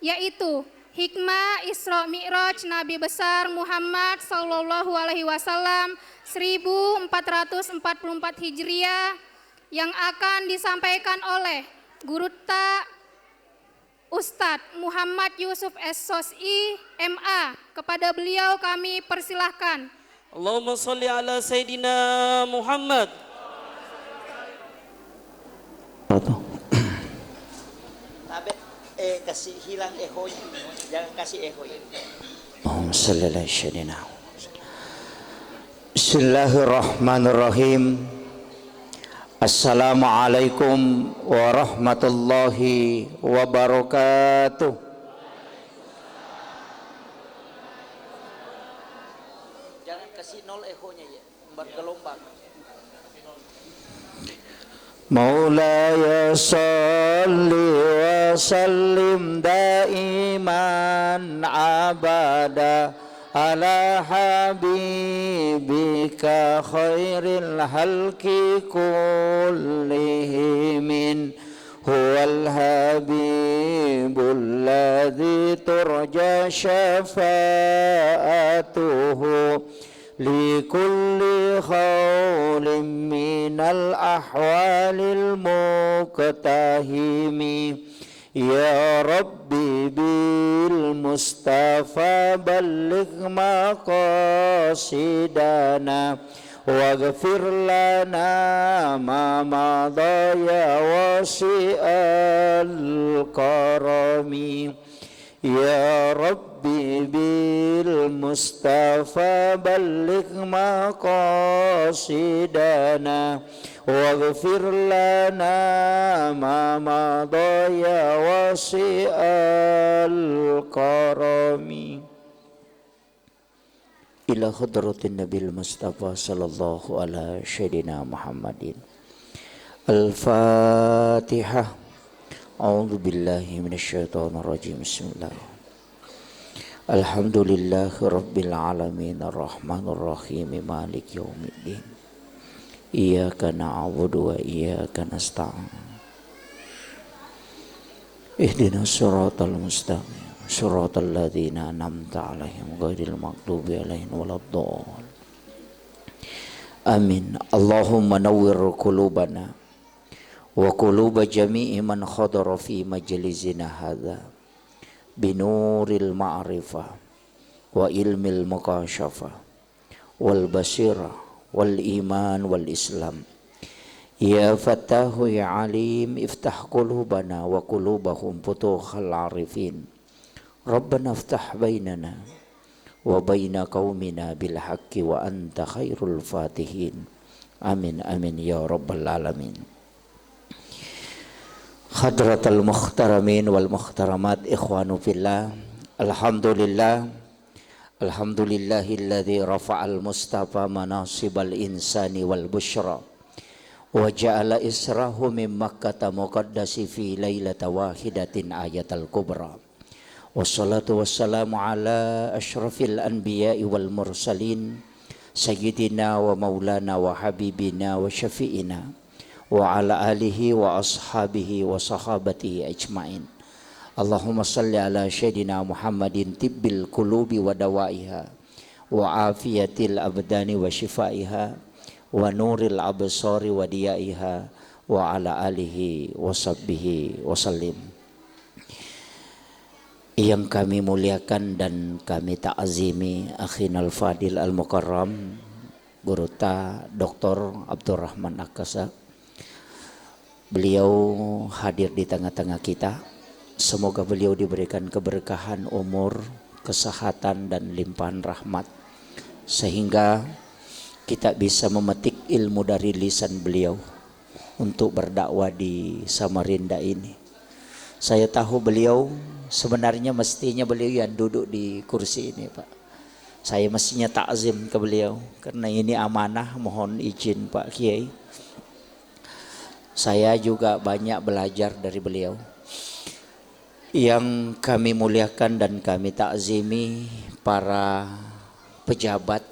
yaitu hikmah Isra Mi'raj Nabi besar Muhammad sallallahu alaihi wasallam 1444 Hijriah yang akan disampaikan oleh Guru Ta Ustadz Muhammad Yusuf S.Sosi MA. Kepada beliau kami persilahkan. Allahumma salli ala Sayyidina Muhammad. Kasih hilang eho, jangan kasih eho. Allahumma salli ala Sayyidina. Bismillahirrahmanirrahim. Assalamualaikum warahmatullahi wabarakatuh. Jangan kasih nol ehonya ya, bergelombang. Maulaya salli wa sallim daiman abada ala habibika khairil halki kullihim huwal habibul ladzi turja syafa'atuhu likulli khawlin minal ahwalil muqtahimi ya Rabbi bil Mustafa balligh maqasidana waghfir lana ma madha ya wasi'al karami ya Rabbi bil Mustafa balligh maqasidana waghfir lana ma madha ya wasi'al karami ila hadratin Nabil Mustafa sallallahu ala sayyidina Muhammadin. Al-Fatihah. A'udzu billahi minasyaitonir rajim. Bismillah. Alhamdulillahi rabbil alamin arrahmanir rahim maliki yaumiddin. Iyyaka na'budu wa iyyaka nasta'in. Ihdinas siratal mustaqim. Siratal ladzina an'amta 'alaihim ghairil maghdubi 'alaihim waladdallin. Amin. Allahumma nawwir qulubana wa quluba jami'i man khadara fi majlisina hadza binuril ma'rifah wa ilmil muqasyafah wal basirah wal iman wal islam ya fattahu ya alim iftah qulubana wa qulubahum futuhal arifin rabbana iftah bainana wa baina qaumina bil haqqi wa anta khairul fatihin amin amin ya rabbal alamin. Hadratal muhtaramin wal muhtaramat ikhwanu fillah. Alhamdulillah. Alhamdulillahilladzi rafa'al mustafa manasibal insani wal busyra wa ja'ala israhu min makkata muqaddasi fi lailata wahidatin ayatal kubra. Wassalatu wassalamu ala asyrafil anbiya'i wal mursalin sayyidina wa maulana wa habibina wa syafi'ina wa ala alihi wa ashabihi wa sahabatihi ajma'in. Allahumma salli ala sayyidina Muhammadin tibbil qulubi wa dawaiha wa afiyatil abdani wa shifaiha wa nuril absari wa diyaiha wa ala alihi wa sahbihi wa sallim. Yang kami muliakan dan kami ta'azimi akhinal fadil al-mukarram Guru Ta Dr. Abdurrahman Akasa. Beliau hadir di tengah-tengah kita. Semoga beliau diberikan keberkahan umur, kesehatan dan limpahan rahmat sehingga kita bisa memetik ilmu dari lisan beliau untuk berdakwah di Samarinda ini. Saya tahu beliau sebenarnya mestinya beliau yang duduk di kursi ini, Pak. Saya mestinya takzim ke beliau karena ini amanah, mohon izin Pak Kiai. Saya juga banyak belajar dari beliau. Yang kami muliakan dan kami takzimi para pejabat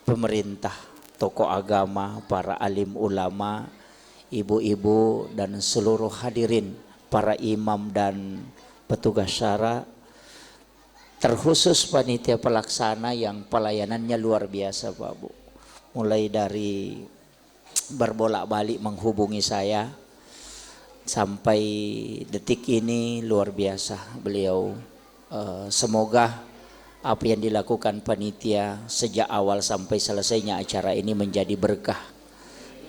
pemerintah, tokoh agama, para alim ulama, ibu-ibu dan seluruh hadirin, para imam dan petugas syara terkhusus panitia pelaksana yang pelayanannya luar biasa Pak Bu. Mulai dari berbolak-balik menghubungi saya sampai detik ini luar biasa beliau. Semoga apa yang dilakukan panitia sejak awal sampai selesainya acara ini menjadi berkah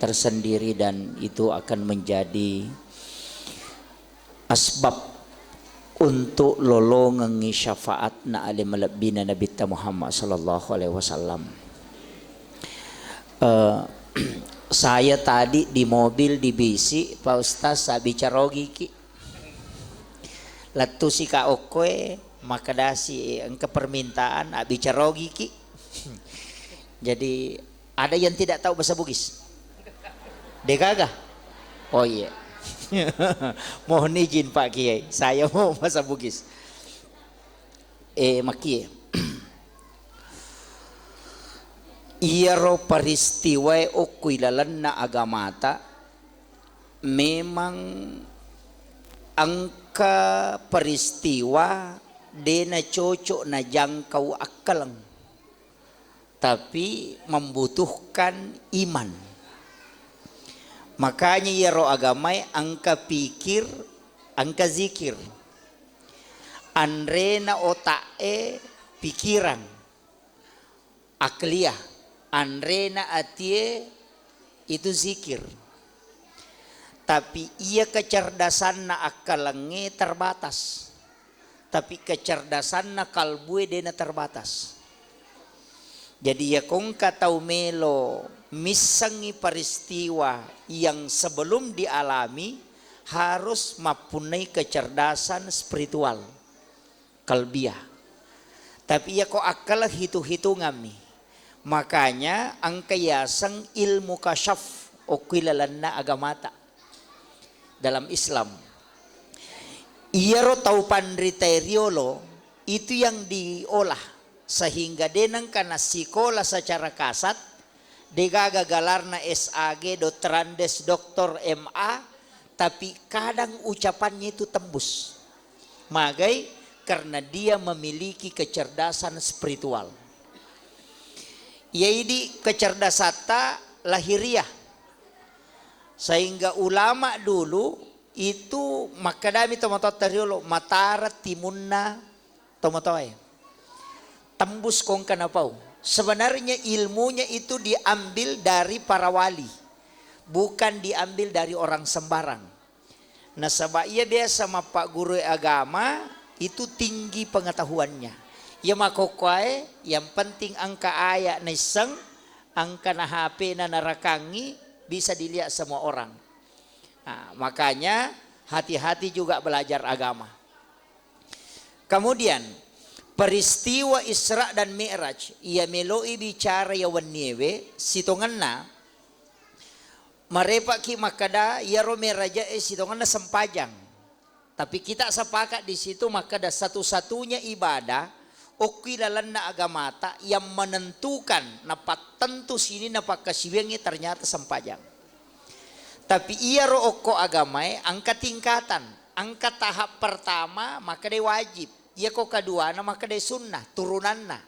tersendiri, dan itu akan menjadi asbab untuk lolongengi syafaat na alim bina Nabi Muhammad sallallahu alaihi wasallam. Saya tadi di mobil di bisi Pak Ustaz saya bicara ki latu si ka okoe makadasi engke permintaan bicara ki. Jadi ada yang tidak tahu bahasa Bugis. Dekaga? Oh iya. Mohon izin Pak Kiai, saya mau bahasa Bugis. Makie. Iyaro peristiwa okuilalan na agamata memang angka peristiwa dena cocok na jangkau akalang, tapi membutuhkan iman. Makanya ya roh agamai angka pikir, angka zikir. Andrena otae pikiran, akliyah. Andrena atie itu zikir. Tapi ia kecerdasan na akalange terbatas. Tapi kecerdasan na kalbue dena terbatas. Jadi ya kong katau melo misangi peristiwa yang sebelum dialami harus mempunyai kecerdasan spiritual kalbiah. Tapi ya kok akal hitung-hitungan. Makanya angka yasang ilmu kasyaf okilalanna agamata dalam Islam. Iyaro tau pandriteriolo itu yang diolah sehingga denang kana sekolah secara kasat degaga galarna SAG Dotrandes Doktor MA, tapi kadang ucapannya itu tembus. Magai karena dia memiliki kecerdasan spiritual. Yaitu kecerdasan lahiriah. Sehingga ulama dulu itu makadami tomatoriolo matara timunna tomatoy. Tembus kong kanapau. Sebenarnya ilmunya itu diambil dari para wali, bukan diambil dari orang sembarang. Nah sebab ia biasa sama Pak Guru agama itu tinggi pengetahuannya. Ya makokwai yang penting angka ayat niseng, angka na HP na narakangi bisa dilihat semua orang. Nah, makanya hati-hati juga belajar agama. Kemudian peristiwa Isra dan Mi'raj ia meloi bicara ya waniewe sitonganna marepa ki makada ya ro meraja sitonganna sempajang. Tapi kita sepakat di situ makada satu-satunya ibadah okilalan na agamata yang menentukan napak tentu sini napak kasiwengi ternyata sempajang. Tapi ia ro oko agamai angka tingkatan, angka tahap pertama maka de wajib. Ia ko kedua na maka de sunnah turunan na.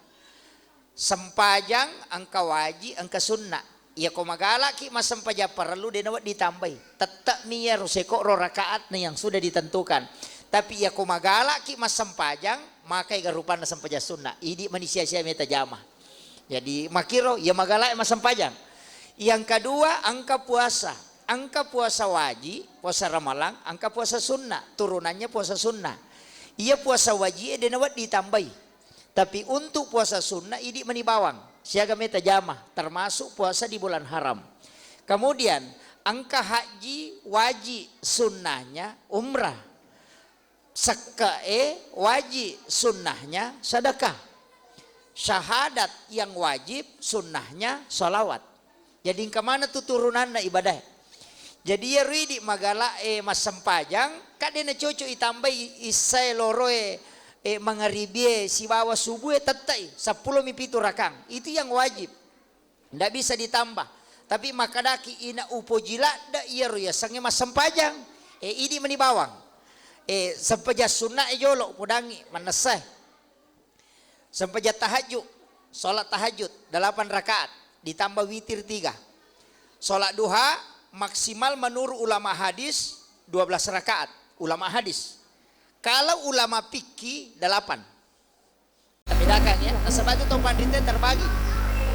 Sempajang angka wajib angka sunnah. Ia ko magala ki mas sempajang perlu de nawat ditambahi. Tetap niya ro seko ro rakaat na yang sudah ditentukan. Tapi ia ko magala ki mas sempajang maka garupan na sempajang sunnah. Idi manusia-sia meta jamah. Jadi makiro ia magala mas sempajang. Yang kedua angka puasa. Angka puasa wajib, puasa ramalang, angka puasa sunnah. Turunannya puasa sunnah. Ia puasa wajib dia nawat ditambahi. Tapi untuk puasa sunnah idi menibawang. Siaga meta jamah termasuk puasa di bulan haram. Kemudian angka haji wajib sunnahnya umrah. Sekae wajib sunnahnya sedekah. Syahadat yang wajib sunnahnya salawat. Jadi kemana tuh turunan ibadah? Jadi ya ridi magala mas sempajang kadena cocok itambah isai loroe mangaribie si bawa subuh tetai 10 mipitu rakang itu yang wajib ndak bisa ditambah. Tapi makadaki ina upojila da iya ya sange mas sempajang idi menibawang sempajang sunnah jolo pudangi manasai Sempajat tahajud, sholat tahajud 8 rakaat ditambah witir 3. Sholat duha maksimal menurut ulama hadis 12 rakaat, ulama hadis. Kalau ulama fikih 8. Bedakan ya. Nah, sebab itu Tuan Rinte terbagi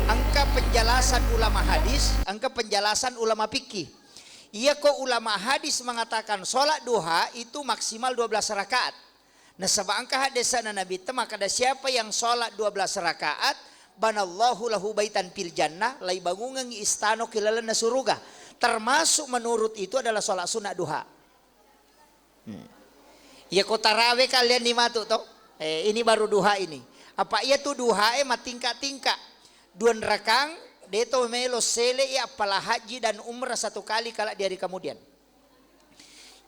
angka penjelasan ulama hadis, angka penjelasan ulama fikih. Iya kok ulama hadis mengatakan sholat duha itu maksimal 12 rakaat. Nah sebab angka hadisana Nabi itu maka ada siapa yang sholat 12 rakaat, banallahu lahu baitan fil jannah, lai bangungan istano kilalana surga. Termasuk menurut itu adalah sholat sunat duha. Ya kok tarawih kalian ni matu toh? Ini baru duha ini. Apa iya tuh duha tingkat-tingkat. 2 rakang deto melo sele apalah haji dan umrah 1 kali kala di hari kemudian.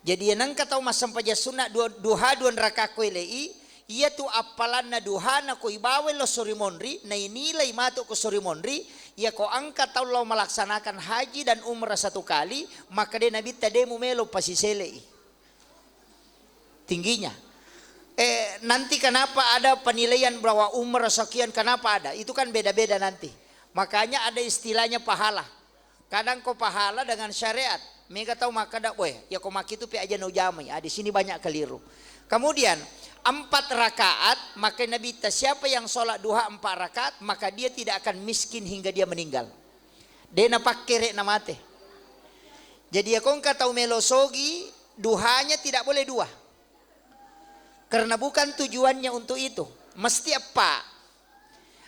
Jadi yang kata mas sampaja sunat duha 2 rakaat kuelei ia tu apalan na duha na ko ibawe lo surimonri na inilai matu ko surimonri ia ko angkat tau lo melaksanakan haji dan umrah 1 kali maka dia nabi tademu melo pasiselei tingginya. Nanti kenapa ada penilaian bahwa umrah sekian, kenapa ada? Itu kan beda-beda nanti. Makanya ada istilahnya pahala. Kadang kau pahala dengan syariat. Mereka tahu maka dak boy. Ya kau maki itu pi aja no jamai. Di sini banyak keliru. Kemudian 4 rakaat maka Nabi siapa yang sholat duha 4 rakaat maka dia tidak akan miskin hingga dia meninggal. Dia napak kere namate. Jadi ya kau tahu melosogi duhanya tidak boleh 2. Karena bukan tujuannya untuk itu. Mesti apa?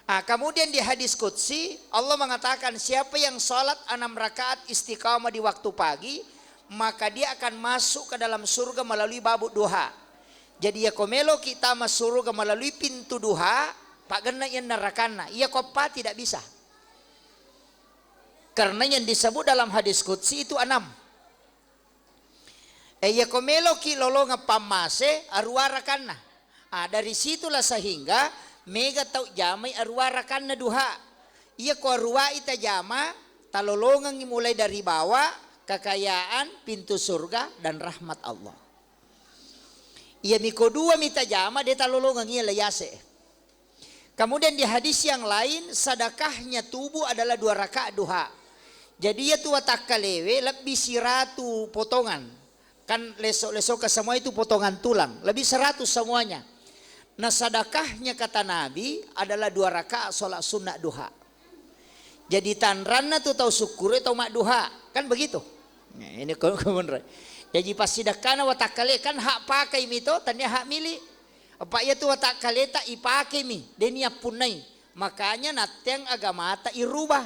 Kemudian di hadis qudsi Allah mengatakan siapa yang sholat 6 rakaat istiqamah di waktu pagi maka dia akan masuk ke dalam surga melalui babuk duha. Jadi ya komelo kita masuk surga melalui pintu duha pak gena yang nerakana. Iya kopa tidak bisa. Karena yang disebut dalam hadis qudsi itu 6. Ya komelo ki lolo ngapamase arwara kana. Dari situlah sehingga mega tau jamai arwara kana duha. Ia ko arwa ita jama talolongan mulai dari bawah kekayaan pintu surga dan rahmat Allah. Ia miko 2 mita jama dia talolongan ia layase. Kemudian di hadis yang lain sedekahnya tubuh adalah 2 rakaat duha. Jadi ia tua takkalewe lebih 100 potongan. Kan lesok-lesok ke semua itu potongan tulang. Lebih 100 semuanya. Nah sedekahnya kata Nabi adalah 2 rakaat sholat sunat duha. Jadi tanrana tu tahu syukur atau mak duha. Kan begitu. Nah, ini kemudian. Jadi pas sedekahna watakale kan hak pakai mito tanya hak milik. Apa ia tu watakale tak ipake mi. Denia punai. Makanya nateng agama tak irubah.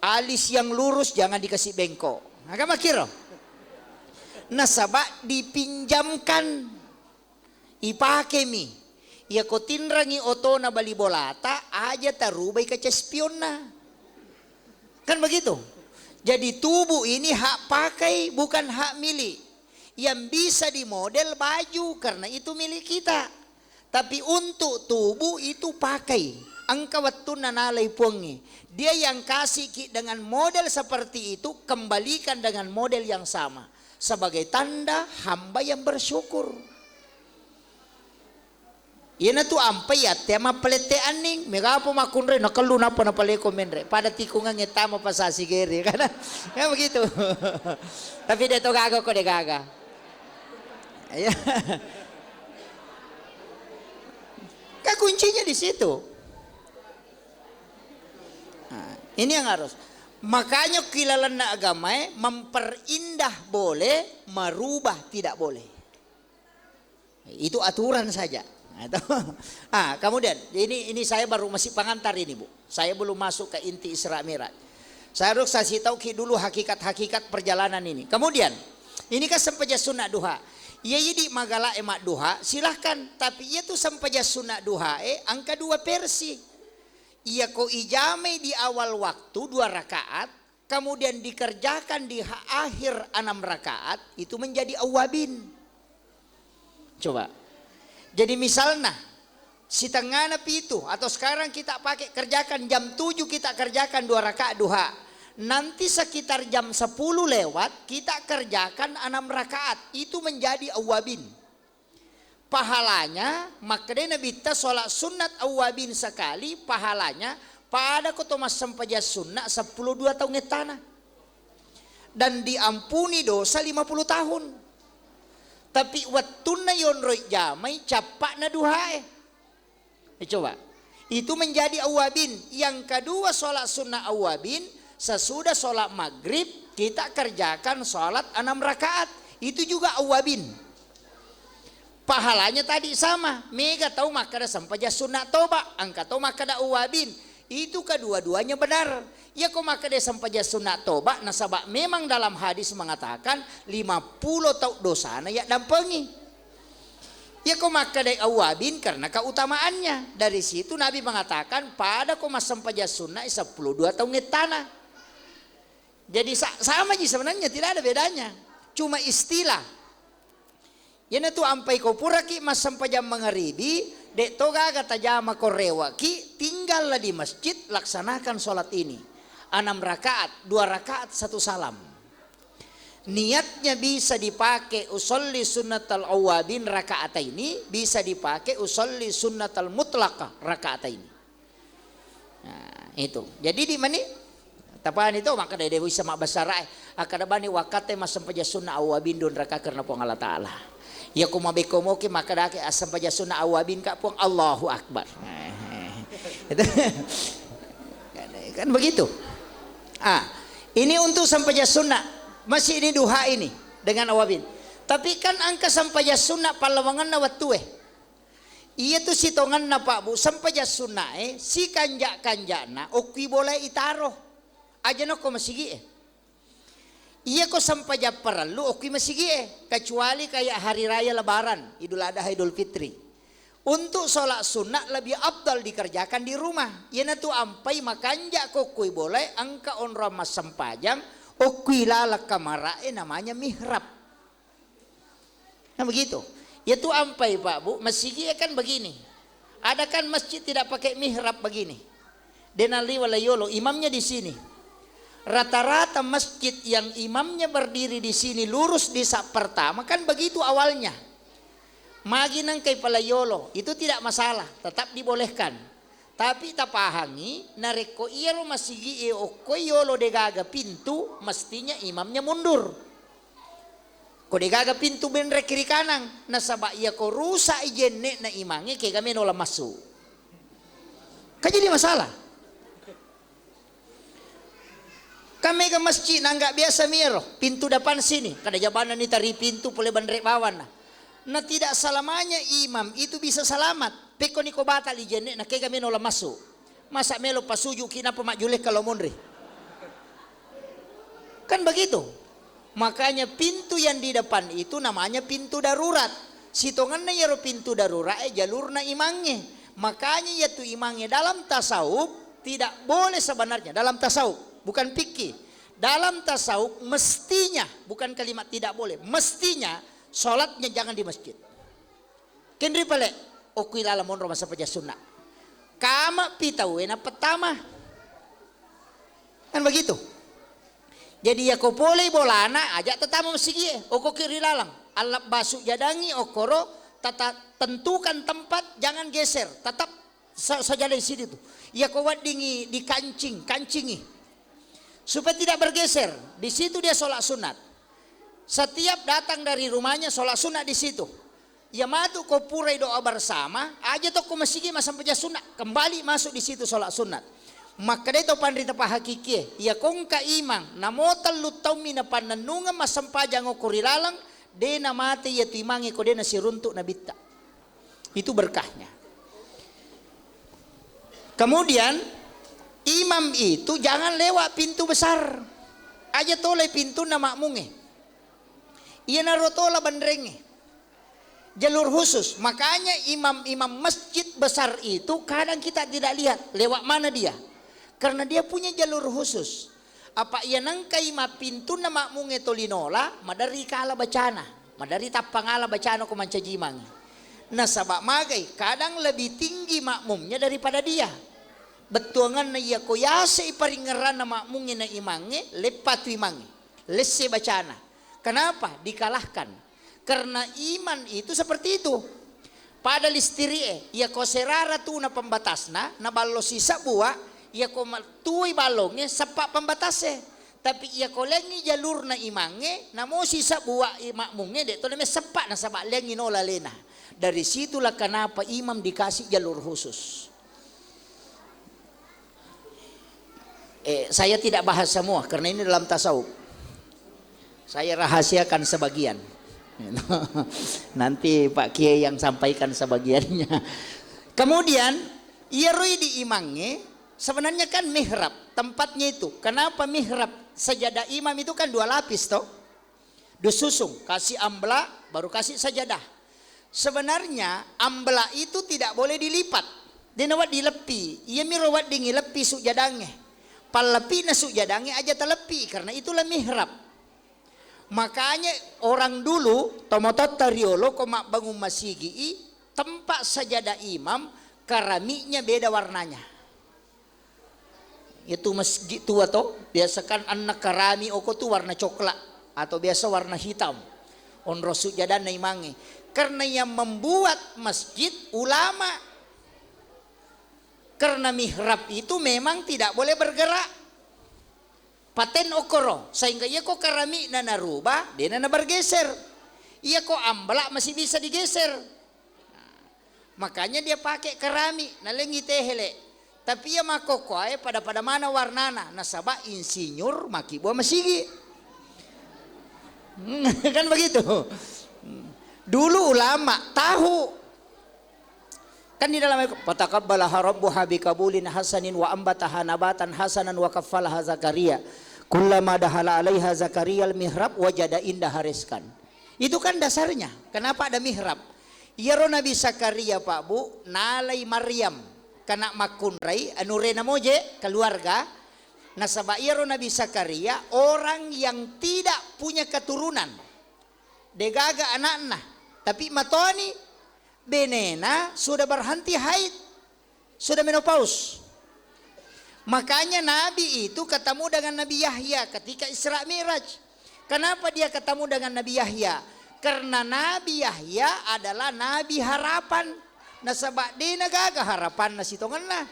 Alis yang lurus jangan dikasih bengkok. Agama kira. Nasabak dipinjamkan ipake mi ya ko tinrangi oto na bali bolata aja tarubai kaca spion na kan begitu. Jadi tubuh ini hak pakai bukan hak milik. Yang bisa dimodel baju karena itu milik kita, tapi untuk tubuh itu pakai angka waktu nanalai puangi dia yang kasih dengan model seperti itu kembalikan dengan model yang sama sebagai tanda hamba yang bersyukur. Ina tu ampai ya tema pelete aning megapo makunre nakalu napa na paleko menre pada tikungan ngetama pasasi gere kan ya begitu. Tapi dia to gaga ko de gaga. Ya. Kan kuncinya di situ. Nah, ini yang harus. Makanya kilalan agama memperindah boleh, merubah tidak boleh. Itu aturan saja. Kemudian ini saya baru masih pengantar ini Bu. Saya belum masuk ke inti Isra Mi'raj. Saya harus kasih tahu dulu hakikat-hakikat perjalanan ini. Kemudian ini kan sempaja sunat duha. Iya di magala emak duha silahkan. Tapi ia tuh sempaja sunat duha angka 2 versi. Ia ko ijame di awal waktu 2 rakaat, kemudian dikerjakan di akhir 6 rakaat, itu menjadi awabin. Coba. Jadi misalnya si tengah itu atau sekarang kita pakai kerjakan jam 7 kita kerjakan 2 rakaat duha. Nanti sekitar jam 10 lewat kita kerjakan 6 rakaat, itu menjadi awabin. pahalanya maka dia nabita sholat sunat awabin sekali pahalanya pada kotomas sampaja sunnah 12 tahun tanah dan diampuni dosa 50 tahun. Tapi wattuna yon roy jamai capak na duhae. Coba. Itu menjadi awabin. Yang kedua sholat sunnah awabin sesudah sholat maghrib kita kerjakan sholat 6 rakaat. Itu juga awabin. Pahalanya tadi sama. Mega tahu makada sampaja sunnah toba. Angka tahu makada awabin. Itu kedua-duanya benar. Ya kok maka dia sampaja sunat toba nasabak memang dalam hadis mengatakan 50 tahun dosana ya dampengi. Ya kok maka dia awabin karena keutamaannya. Dari situ Nabi mengatakan pada kok mas sampaja sunat 12 tahun tanah. Jadi sama aja sebenarnya tidak ada bedanya. Cuma istilah. Yana tu ampai ko puraki mas sampaja mengeribi dek toga kata jama korewa ki tinggallah di masjid laksanakan sholat ini. 6 rakaat, 2 rakaat, 1 salam. Niatnya bisa dipakai usolli sunnatal awabin rakaat ini, bisa dipakai usolli sunnatal mutlaqah rakaat ini. Nah, itu. Jadi di mana? Tapaan itu maka dari dewi sama basarai akada bani wakate masam paja sunnah awabin don rakaat karena pong Allah Taala. Ya kuma bekomoke maka dake asam paja sunnah awabin ka pong Allahu Akbar. Kan begitu. Ini untuk sampaja sunnah. Masih ini duha ini dengan awabin. Tapi kan angka sampaja sunnah palawangan na watue. Iya tu sitongan na Pak Bu sampaja sunnah si kanja-kanjana okwi boleh itaro. Aja no ko masigi Iya ko sampaja perlu okwi masigi kecuali kayak hari raya lebaran, Idul Adha, Idul Fitri. Untuk sholat sunnah lebih abdal dikerjakan di rumah. Yana tu ampai makanja kokui boleh angka on ramas sempajang okui lalak kamarae namanya mihrab. Nah begitu. Ya tu ampai Pak Bu, masjid kan begini. Ada kan masjid tidak pakai mihrab begini. Denali walayolo imamnya di sini. Rata-rata masjid yang imamnya berdiri di sini lurus di saf pertama kan begitu awalnya. Magi nang kay palayolo itu tidak masalah, tetap dibolehkan. Tapi tapahangi nareko iro masigi o koyolo degaga pintu mestinya imamnya mundur. Ko degaga pintu benre kiri kanan nasaba iya ko rusa ijenne na imangi kay kami nola masuk. Jadi masalah. Kami ke masjid nggak biasa miro pintu depan sini kada jabanan ni tari pintu pole bandrek bawan nah. Nah tidak selamanya imam itu bisa selamat. Peko niko batal ijenne na kaya kami nola masuk. Masa melo pasuju kina pemakjuleh kalau mondre. Kan begitu. Makanya pintu yang di depan itu namanya pintu darurat. Sitongan na yaro pintu darurat jalur na imangnya. Makanya yaitu imangnya dalam tasawuf tidak boleh sebenarnya dalam tasawuf bukan fikih. Dalam tasawuf mestinya bukan kalimat tidak boleh mestinya sholatnya jangan di masjid. Kendri pale okui lala monro masa paja sunnah. Kama pitawena pertama. Kan begitu. Jadi ya ko boleh bolana ajak tetamu masjid oko kiri lalang. Alap basuk jadangi okoro tata tentukan tempat jangan geser. Tetap saja di situ tuh. Ya ko wadingi di kancingi. Supaya tidak bergeser. Di situ dia sholat sunat. Setiap datang dari rumahnya sholat sunat di situ. Ya matu ko purai doa bersama, aja to ko masigi masam paja sunat, kembali masuk di situ sholat sunat. Maka dia to pandrita pa hakiki, ya kong ka imang namotal lutaw mina pananunga masam paja ngokurilalang, de na mati ya timangi ko de na siruntuk na bitta. Itu berkahnya. Kemudian imam itu jangan lewat pintu besar. Aja toleh pintu na makmunge. Ia narotola bandrenge. Jalur khusus. Makanya imam-imam masjid besar itu kadang kita tidak lihat lewat mana dia. Karena dia punya jalur khusus. Apa ia nangkai ma pintu na makmunge tolinola madari kala bacana. Madari tapangala bacana ko mancajimang. Nah sabak magai kadang lebih tinggi makmumnya daripada dia. Betuangan na iya ko yase iparingeran na makmunge na imange lepat imange. Lesse bacana. Kenapa? Dikalahkan. Karena iman itu seperti itu. pada listiri ia ko serara tu na pembatasna na ballo sisa buah ia ko tuwi balongnya sepak pembatasnya. Tapi ia ko lengi jalur na imange na mo sisa buah makmunge de to na sepak na sabak lengi no lalena. Dari situlah kenapa imam dikasih jalur khusus. Saya tidak bahas semua karena ini dalam tasawuf. Saya rahasiakan sebagian. Nanti Pak Kiai yang sampaikan sebagiannya. Kemudian ia roi di imangnya sebenarnya kan mihrab tempatnya itu. Kenapa mihrab? Sajadah imam itu kan 2 lapis toh. Disusung, kasih ambla baru kasih sajadah. Sebenarnya ambla itu tidak boleh dilipat. Dia nawat dilepi. Ia mirawat dingi lepi sujadangnya. Palepi na sujadangnya aja telepi karena itulah mihrab. Makanya orang dulu tomotot tariolo komak bangun masigi tempat sajadah imam keramiknya beda warnanya. Itu masjid tua toh biasakan anak karami oko tu warna coklat atau biasa warna hitam. On sujadah na imangi. Karena yang membuat masjid ulama. Karena mihrab itu memang tidak boleh bergerak. Paten okoro sehingga ia kok keramik na narubah dia na bergeser. Ia kok ambla masih bisa digeser. Makanya dia pakai keramik na lengi tehele. Tapi ia makokoy pada mana warnana nasaba insinyur maki buah masigi. Kan begitu. Dulu ulama tahu. Kan di dalam fataqabbalaha rabbuha biqabulin hasanin wa ambataha nabatan hasanan wa kaffalaha Zakaria. Kullama dahala 'alaiha Zakaria al-mihrab wajada indaha rizqan. Itu kan dasarnya. Kenapa ada mihrab? Yaro Nabi Zakaria Pak Bu, nalai Maryam kana makunrai anurena moje keluarga. Nasaba yaro Nabi Zakaria orang yang tidak punya keturunan. Degaga anakna, tapi matoni benena sudah berhenti haid, sudah menopause. Makanya Nabi itu ketemu dengan Nabi Yahya ketika Isra Mi'raj. Kenapa dia ketemu dengan Nabi Yahya? Karena Nabi Yahya adalah Nabi harapan. Nasabak di nagaga harapan na sitongan na.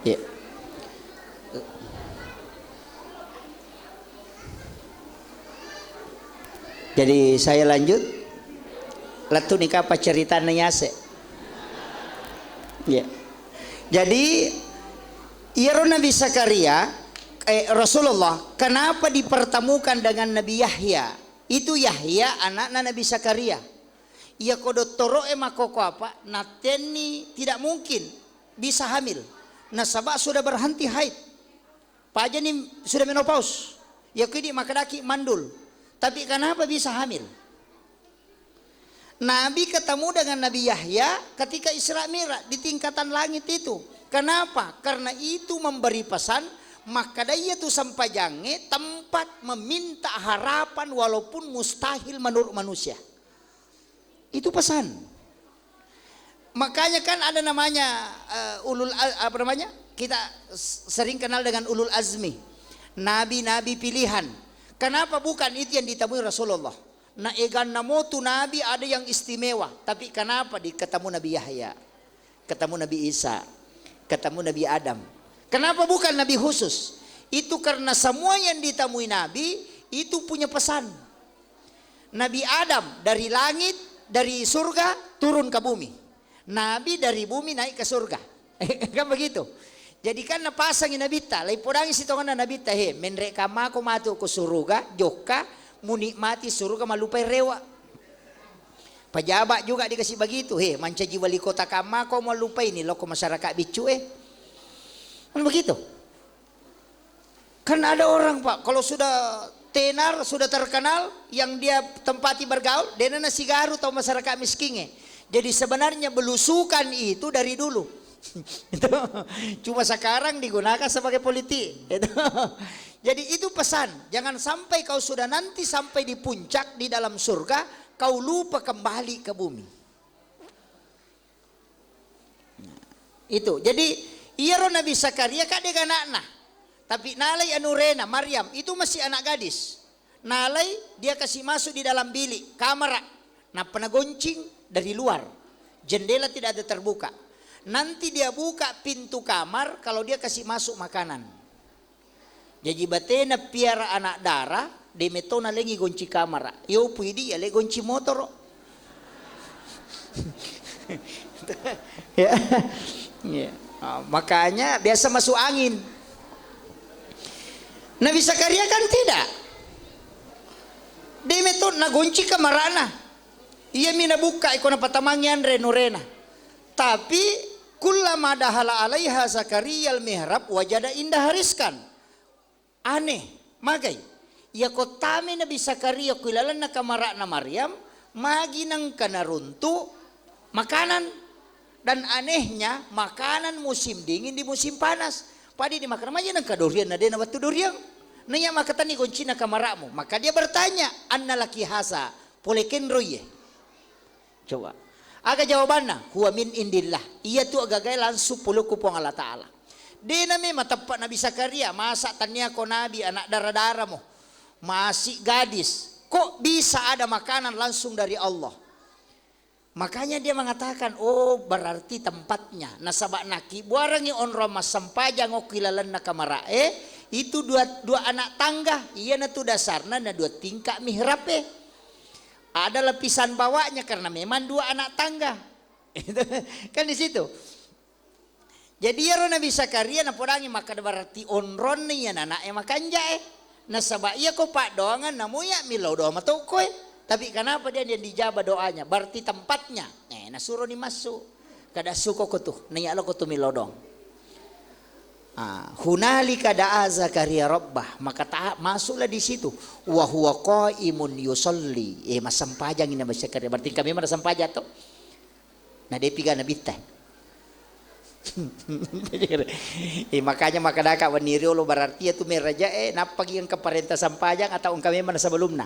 Ya. Jadi saya lanjut. Latu nikah apa cerita nanyase. Ya. Jadi Yaro Nabi Zakaria Rasulullah kenapa dipertemukan dengan Nabi Yahya? Itu Yahya anak Nabi Zakaria. Ia kodot toro makoko apa? Nateni tidak mungkin bisa hamil. Nasabak sudah berhenti haid. Pak aja nih sudah menopause. Ya kini makadaki mandul. Tapi kenapa bisa hamil? Nabi ketemu dengan Nabi Yahya ketika Isra Mi'raj di tingkatan langit itu. Kenapa? Karena itu memberi pesan maka dia tu sampai jange tempat meminta harapan walaupun mustahil menurut manusia. Itu pesan. Makanya kan ada namanya kita sering kenal dengan ulul azmi. Nabi-nabi pilihan. Kenapa bukan itu yang ditemui Rasulullah? Na egan namo tu nabi ada yang istimewa. Tapi kenapa ketemu Nabi Yahya? Ketemu Nabi Isa. Ketemu Nabi Adam. Kenapa bukan nabi khusus? Itu karena semua yang ditemui nabi itu punya pesan. Nabi Adam dari langit, dari surga turun ke bumi. Nabi dari bumi naik ke surga. Kan begitu. Jadi kan napasang nabita, lai podang sitongan nabita he, menrek kama ko matu ko suruga, joka munikmati suruga malupai rewa. Pejabat juga dikasih begitu, he, mancaji wali kota kama ko malupai ni loko masyarakat bicu Kan begitu. Kan ada orang Pak, kalau sudah tenar, sudah terkenal, yang dia tempati bergaul, dia nasi garu atau masyarakat miskin. Jadi sebenarnya belusukan itu dari dulu. Itu cuma sekarang digunakan sebagai politik. Jadi itu pesan, jangan sampai kau sudah nanti sampai di puncak di dalam surga, kau lupa kembali ke bumi. Itu, jadi iya Nabi Zakaria kak dia anak. Tapi nalai anurena Maryam itu masih anak gadis. Nalai dia kasih masuk di dalam bilik kamar. Nah pernah goncing dari luar. Jendela tidak ada terbuka. Nanti dia buka pintu kamar kalau dia kasih masuk makanan. Jadi batena piara anak darah. De metona lagi gonci kamar. Yo puidi ya le gonci motor. Ya. Ya. Makanya biasa masuk angin. Nabi Zakaria kan tidak. Dia metod na gonci kamarana. Ia mina buka ikona patamangian renurena. Tapi kullama dahala alaiha Zakaria al-mihrab wajada indah hariskan. Aneh, magai. Ia kotame Nabi Zakaria kuilalan na kamara na Maryam magi nang kanaruntu makanan. Dan anehnya makanan musim dingin di musim panas. Padi di makan aja nang kadurian na dia na batu durian. Nanya makatan ni kunci na kamaramu. Maka dia bertanya, anna laki hasa poleken roye. Coba. Aga jawabannya, huwa min indillah. Ia tu agak langsung puluh kupong Allah Ta'ala. Dia nami matapak Nabi Zakaria, masa tanya ko Nabi anak darah-darah mo. Masih gadis. Kok bisa ada makanan langsung dari Allah? Makanya dia mengatakan, oh berarti tempatnya. Nasabak naki, buarangi onro mas sampajang o kilalan na kamarae. Itu dua anak tangga. Iya na tu dasarna na dua tingkak mihrab Ada lapisan bawahnya karena memang dua anak tangga. Kan di situ. Jadi ya Nabi Zakaria na podangi maka berarti onron ni ya anak makan jae. Nasabak iya ko pak doangan namuya milau doa matau koe. Tapi kenapa dia dijabah doanya? Berarti tempatnya. Nasuruh dimasuk. Kada suko ko tuh. Nanya lo ko tuh milodong. Hunalika da'a Zakaria rabbah. Maka masuklah di situ. Wa huwa qaimun yusolli. Masampajang ini Nabi Zakaria. Berarti kami mana sampaja tuh. Nah dia piga Nabi teh. Makanya maka daka waniri lo berarti itu meraja napagi yang keparenta sampajang atau kami mana sebelumnya.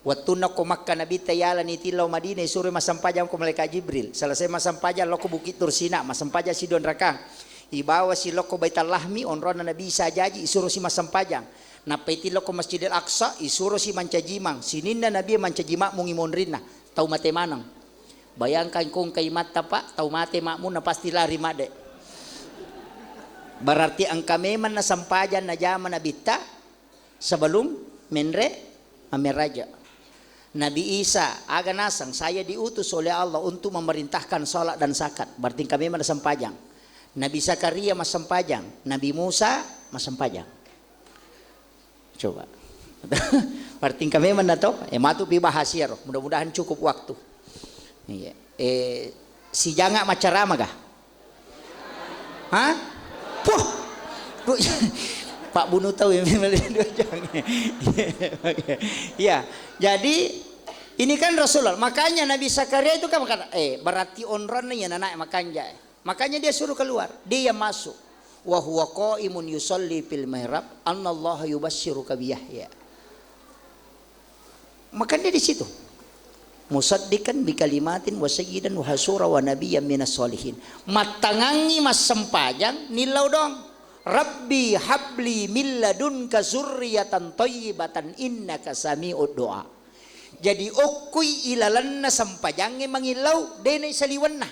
Waktu nak ko Makkah Nabi tayalan itilaw Madinah suruh masampajang ko malaikat Jibril. Selesai masampajang lo ko Bukit Tursina, masampajang si Don Rakang. Ibawa si lo ko Baitul Lahmi onron na Nabi Isa jaji isuruh si masampajang. Napaiti lo ko Masjidil Aqsa isuruh si mancajimang. Sininna Nabi mancajima mungimonrin na. Tau mate manang. Bayangkan kung kay mata pak, tau mate makmu na pasti lari made. Berarti ang kami man na sampajan na jaman na bita sebelum menre ameraja. Nabi Isa aga nasang saya diutus oleh Allah untuk memerintahkan salat dan zakat. Berarti kami mana sampajang. Nabi Zakaria mas sampajang, Nabi Musa mas sampajang. Coba. Berarti kami mana to? Matu pi bahasya roh. Mudah-mudahan cukup waktu. Iya. Si janga macarama gah? Hah? Puh. Pak Bunu tahu ya ya. Jadi ini kan Rasulullah. Makanya Nabi Zakaria itu kan kata, berarti onron nih anak makan jae. Makanya dia suruh keluar. Dia masuk. Wa huwa qaimun yusolli fil mihrab annallaha yubasyshiruka bi Yahya. Makanya dia di situ. Musaddiqan bi kalimatin wa sayyidan wa hasura wa nabiyyan minas solihin. Matangangi mas sempajang nilau dong. Rabbi habli min ladunka zurriyatan thayyibatan innaka sami'ud du'a. Jadi okui ilalanna sampajange mangilau dene saliwanna.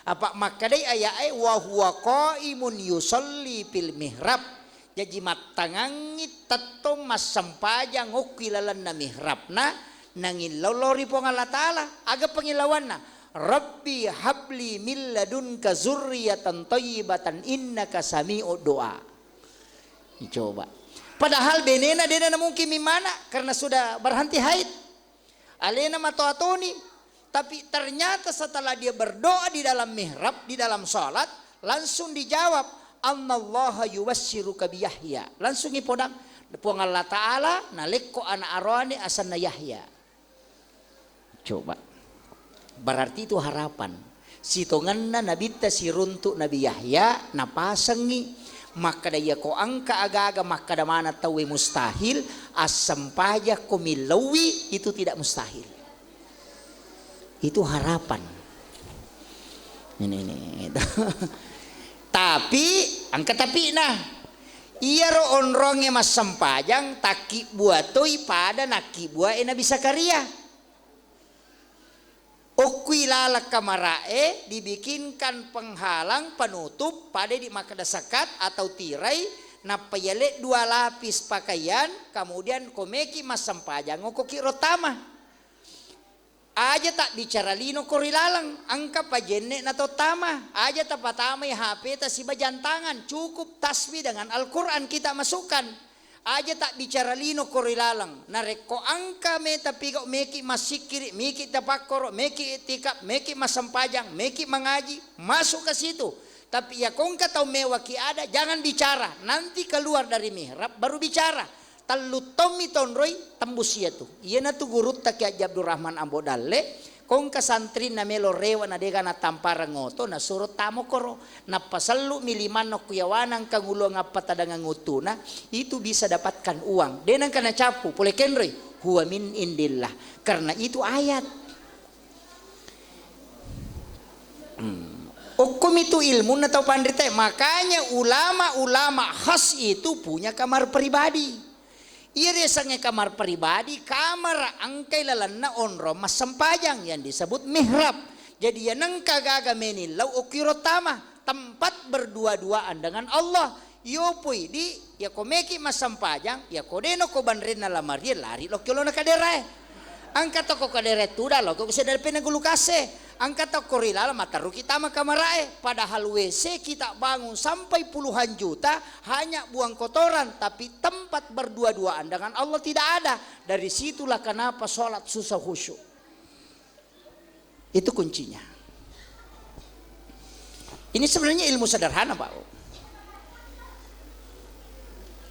Apa makadai ayae wa huwa qaimun yusolli fil mihrab. Jadi matangangi tatong mas sampajang okui ilalanna mihrabna nangilau lori pong Allah Ta'ala aga pangilawanna. Rabbi habli min ladunka zurriyatan thayyibatan innaka sami'ud du'a. Coba. Padahal denena mungkin mimana karena sudah berhenti haid. Alena matoatoni. Tapi ternyata setelah dia berdoa di dalam mihrab, di dalam salat, langsung dijawab, annallaha yuwassiruka bi Yahya. Langsung ipodang puang Allah Ta'ala nalekko anak arwani asanna Yahya. Coba. Berarti itu harapan. Sitonganna nabita siruntuk Nabi Yahya napasangi maka daya ko angka aga-aga maka da mana tawi mustahil asampaya ko milawi itu tidak mustahil. Itu harapan. Ini. Tapi angka tapi nah iya ro onronge mas sampajang taki buatoi pada naki buat Nabi Zakaria. Okui lalak kamarae dibikinkan penghalang penutup pada di makada sakat atau tirai napayale 2 lapis pakaian kemudian komeki mas sampajang okoki rotama aja tak bicara lino korilalang angka pajenne nato tama aja tak patama HP tak si bajantangan cukup tasbih dengan Al-Quran kita masukkan aja tak bicara lino korilalang nareko angka me tapi kau meki masikiri meki tapakoro meki itikap meki masampajang meki mengaji masuk ke situ tapi ya kau tahu mewaki ada jangan bicara nanti keluar dari mihrab baru bicara talutomi tonroi tembus ya tu iya na tu guru tak ya Abdurrahman Ambodalle kong kasantri na melo rewa na dega na tampara ngoto na surut tamo koro na pasalu miliman no kuyawanang kangulo nga patadangang ngutuna itu bisa dapatkan uang denang kana capu pole kenroy huwa min indillah karena itu ayat hukum itu ilmu na tau pandrite makanya ulama-ulama khas itu punya kamar pribadi. Iya sange kamar pribadi kamar angkai lalanna onro mas sampajang yang disebut mihrab. Jadi ya nang kagaga menilau ukirotama tempat berdua-duaan dengan Allah. Yo pui di ya komeki mas sampajang ya kodeno ko banrena lamaria lari lo kilo na kadere. Angkat toko kadere tuda lo ko bisa dari penagulu kase. Angkat toko rilala mataru kita makamarae padahal WC kita bangun sampai puluhan juta hanya buang kotoran tapi tempat berdua-duaan dengan Allah tidak ada. Dari situlah kenapa sholat susah khusyuk. Itu kuncinya. Ini sebenarnya ilmu sederhana Pak.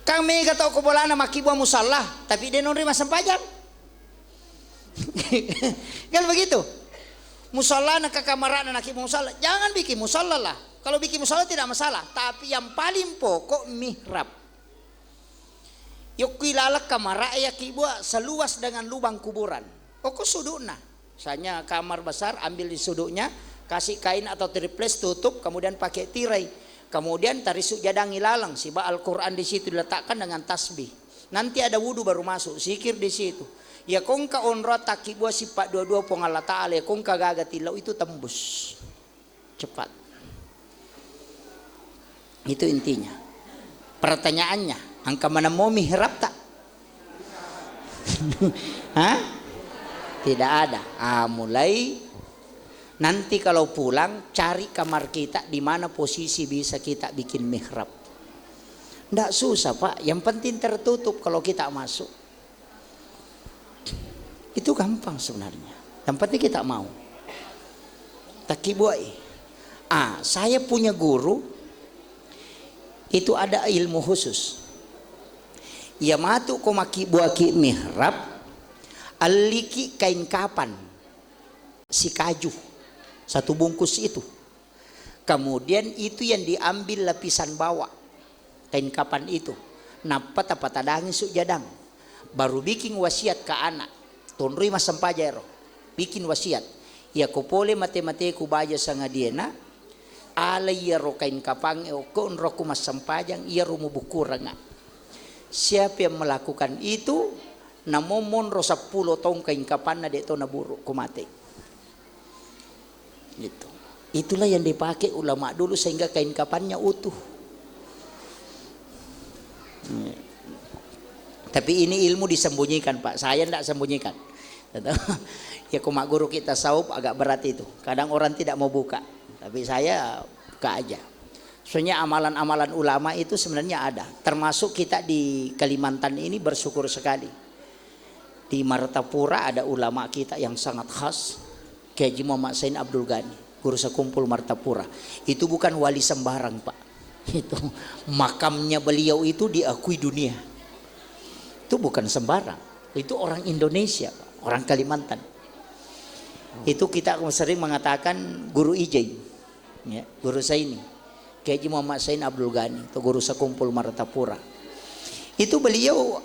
Kami gak tahu kebolana maki buah musalla tapi dia non rima sampajang. Kan begitu. Musalla nak kamar nak musalla jangan bikin musalla lah. Kalau bikin musalla tidak masalah, tapi yang paling pokok mihrab. Yuk ilalak kamar ya kibua seluas dengan lubang kuburan. Oko sudukna. Misalnya kamar besar ambil di suduknya, kasih kain atau triples tutup, kemudian pakai tirai. Kemudian tarisuk jadang ilalang, siba Al-Quran di situ diletakkan dengan tasbih. Nanti ada wudu baru masuk, zikir di situ. Ya kongka onro taki buah sifat dua-dua pong Allah Ta'ala ya kongka gaga tilau itu tembus cepat. Itu intinya. Pertanyaannya, angka mana mau mihrab tak? Hah? Tidak ada. Mulai nanti kalau pulang cari kamar kita di mana posisi bisa kita bikin mihrab. Nggak susah Pak, yang penting tertutup kalau kita masuk. Itu gampang sebenarnya. Yang penting kita mau. Takibuai. Saya punya guru. Itu ada ilmu khusus. Ia matu ko maki buaki mihrab. Aliki kain kapan. Si kaju. 1 bungkus itu. Kemudian itu yang diambil lapisan bawah. Kain kapan itu. Napa tapatadangin sujadang. Baru bikin wasiat ke anak. Tonroi mas sampajero bikin wasiat ya ko pole mate-mate ku baja sanga diena ala ya ro kain kapang ko onro ku mas sampajang ia rumu bukuranga. Siapa yang melakukan itu namomon ro 10 tong kain kapan na deto na buru ku mate. Gitu. Itulah yang dipakai ulama dulu sehingga kain kapannya utuh. Tapi ini ilmu disembunyikan Pak, saya tidak sembunyikan. Ya kumak guru kita saub agak berat itu. Kadang orang tidak mau buka, tapi saya buka aja. Soalnya amalan-amalan ulama itu sebenarnya ada. Termasuk kita di Kalimantan ini bersyukur sekali. Di Martapura ada ulama kita yang sangat khas, Kiai Muhammad Sain Abdul Ghani, guru sekumpul Martapura. Itu bukan wali sembarang Pak. Itu makamnya beliau itu diakui dunia. Itu bukan sembarang. Itu orang Indonesia, orang Kalimantan. Itu kita sering mengatakan guru Ijai, ya, guru saya ini, Kiai Haji Muhammad Sain Abdul Ghani, itu guru sekumpul Martapura. Itu beliau,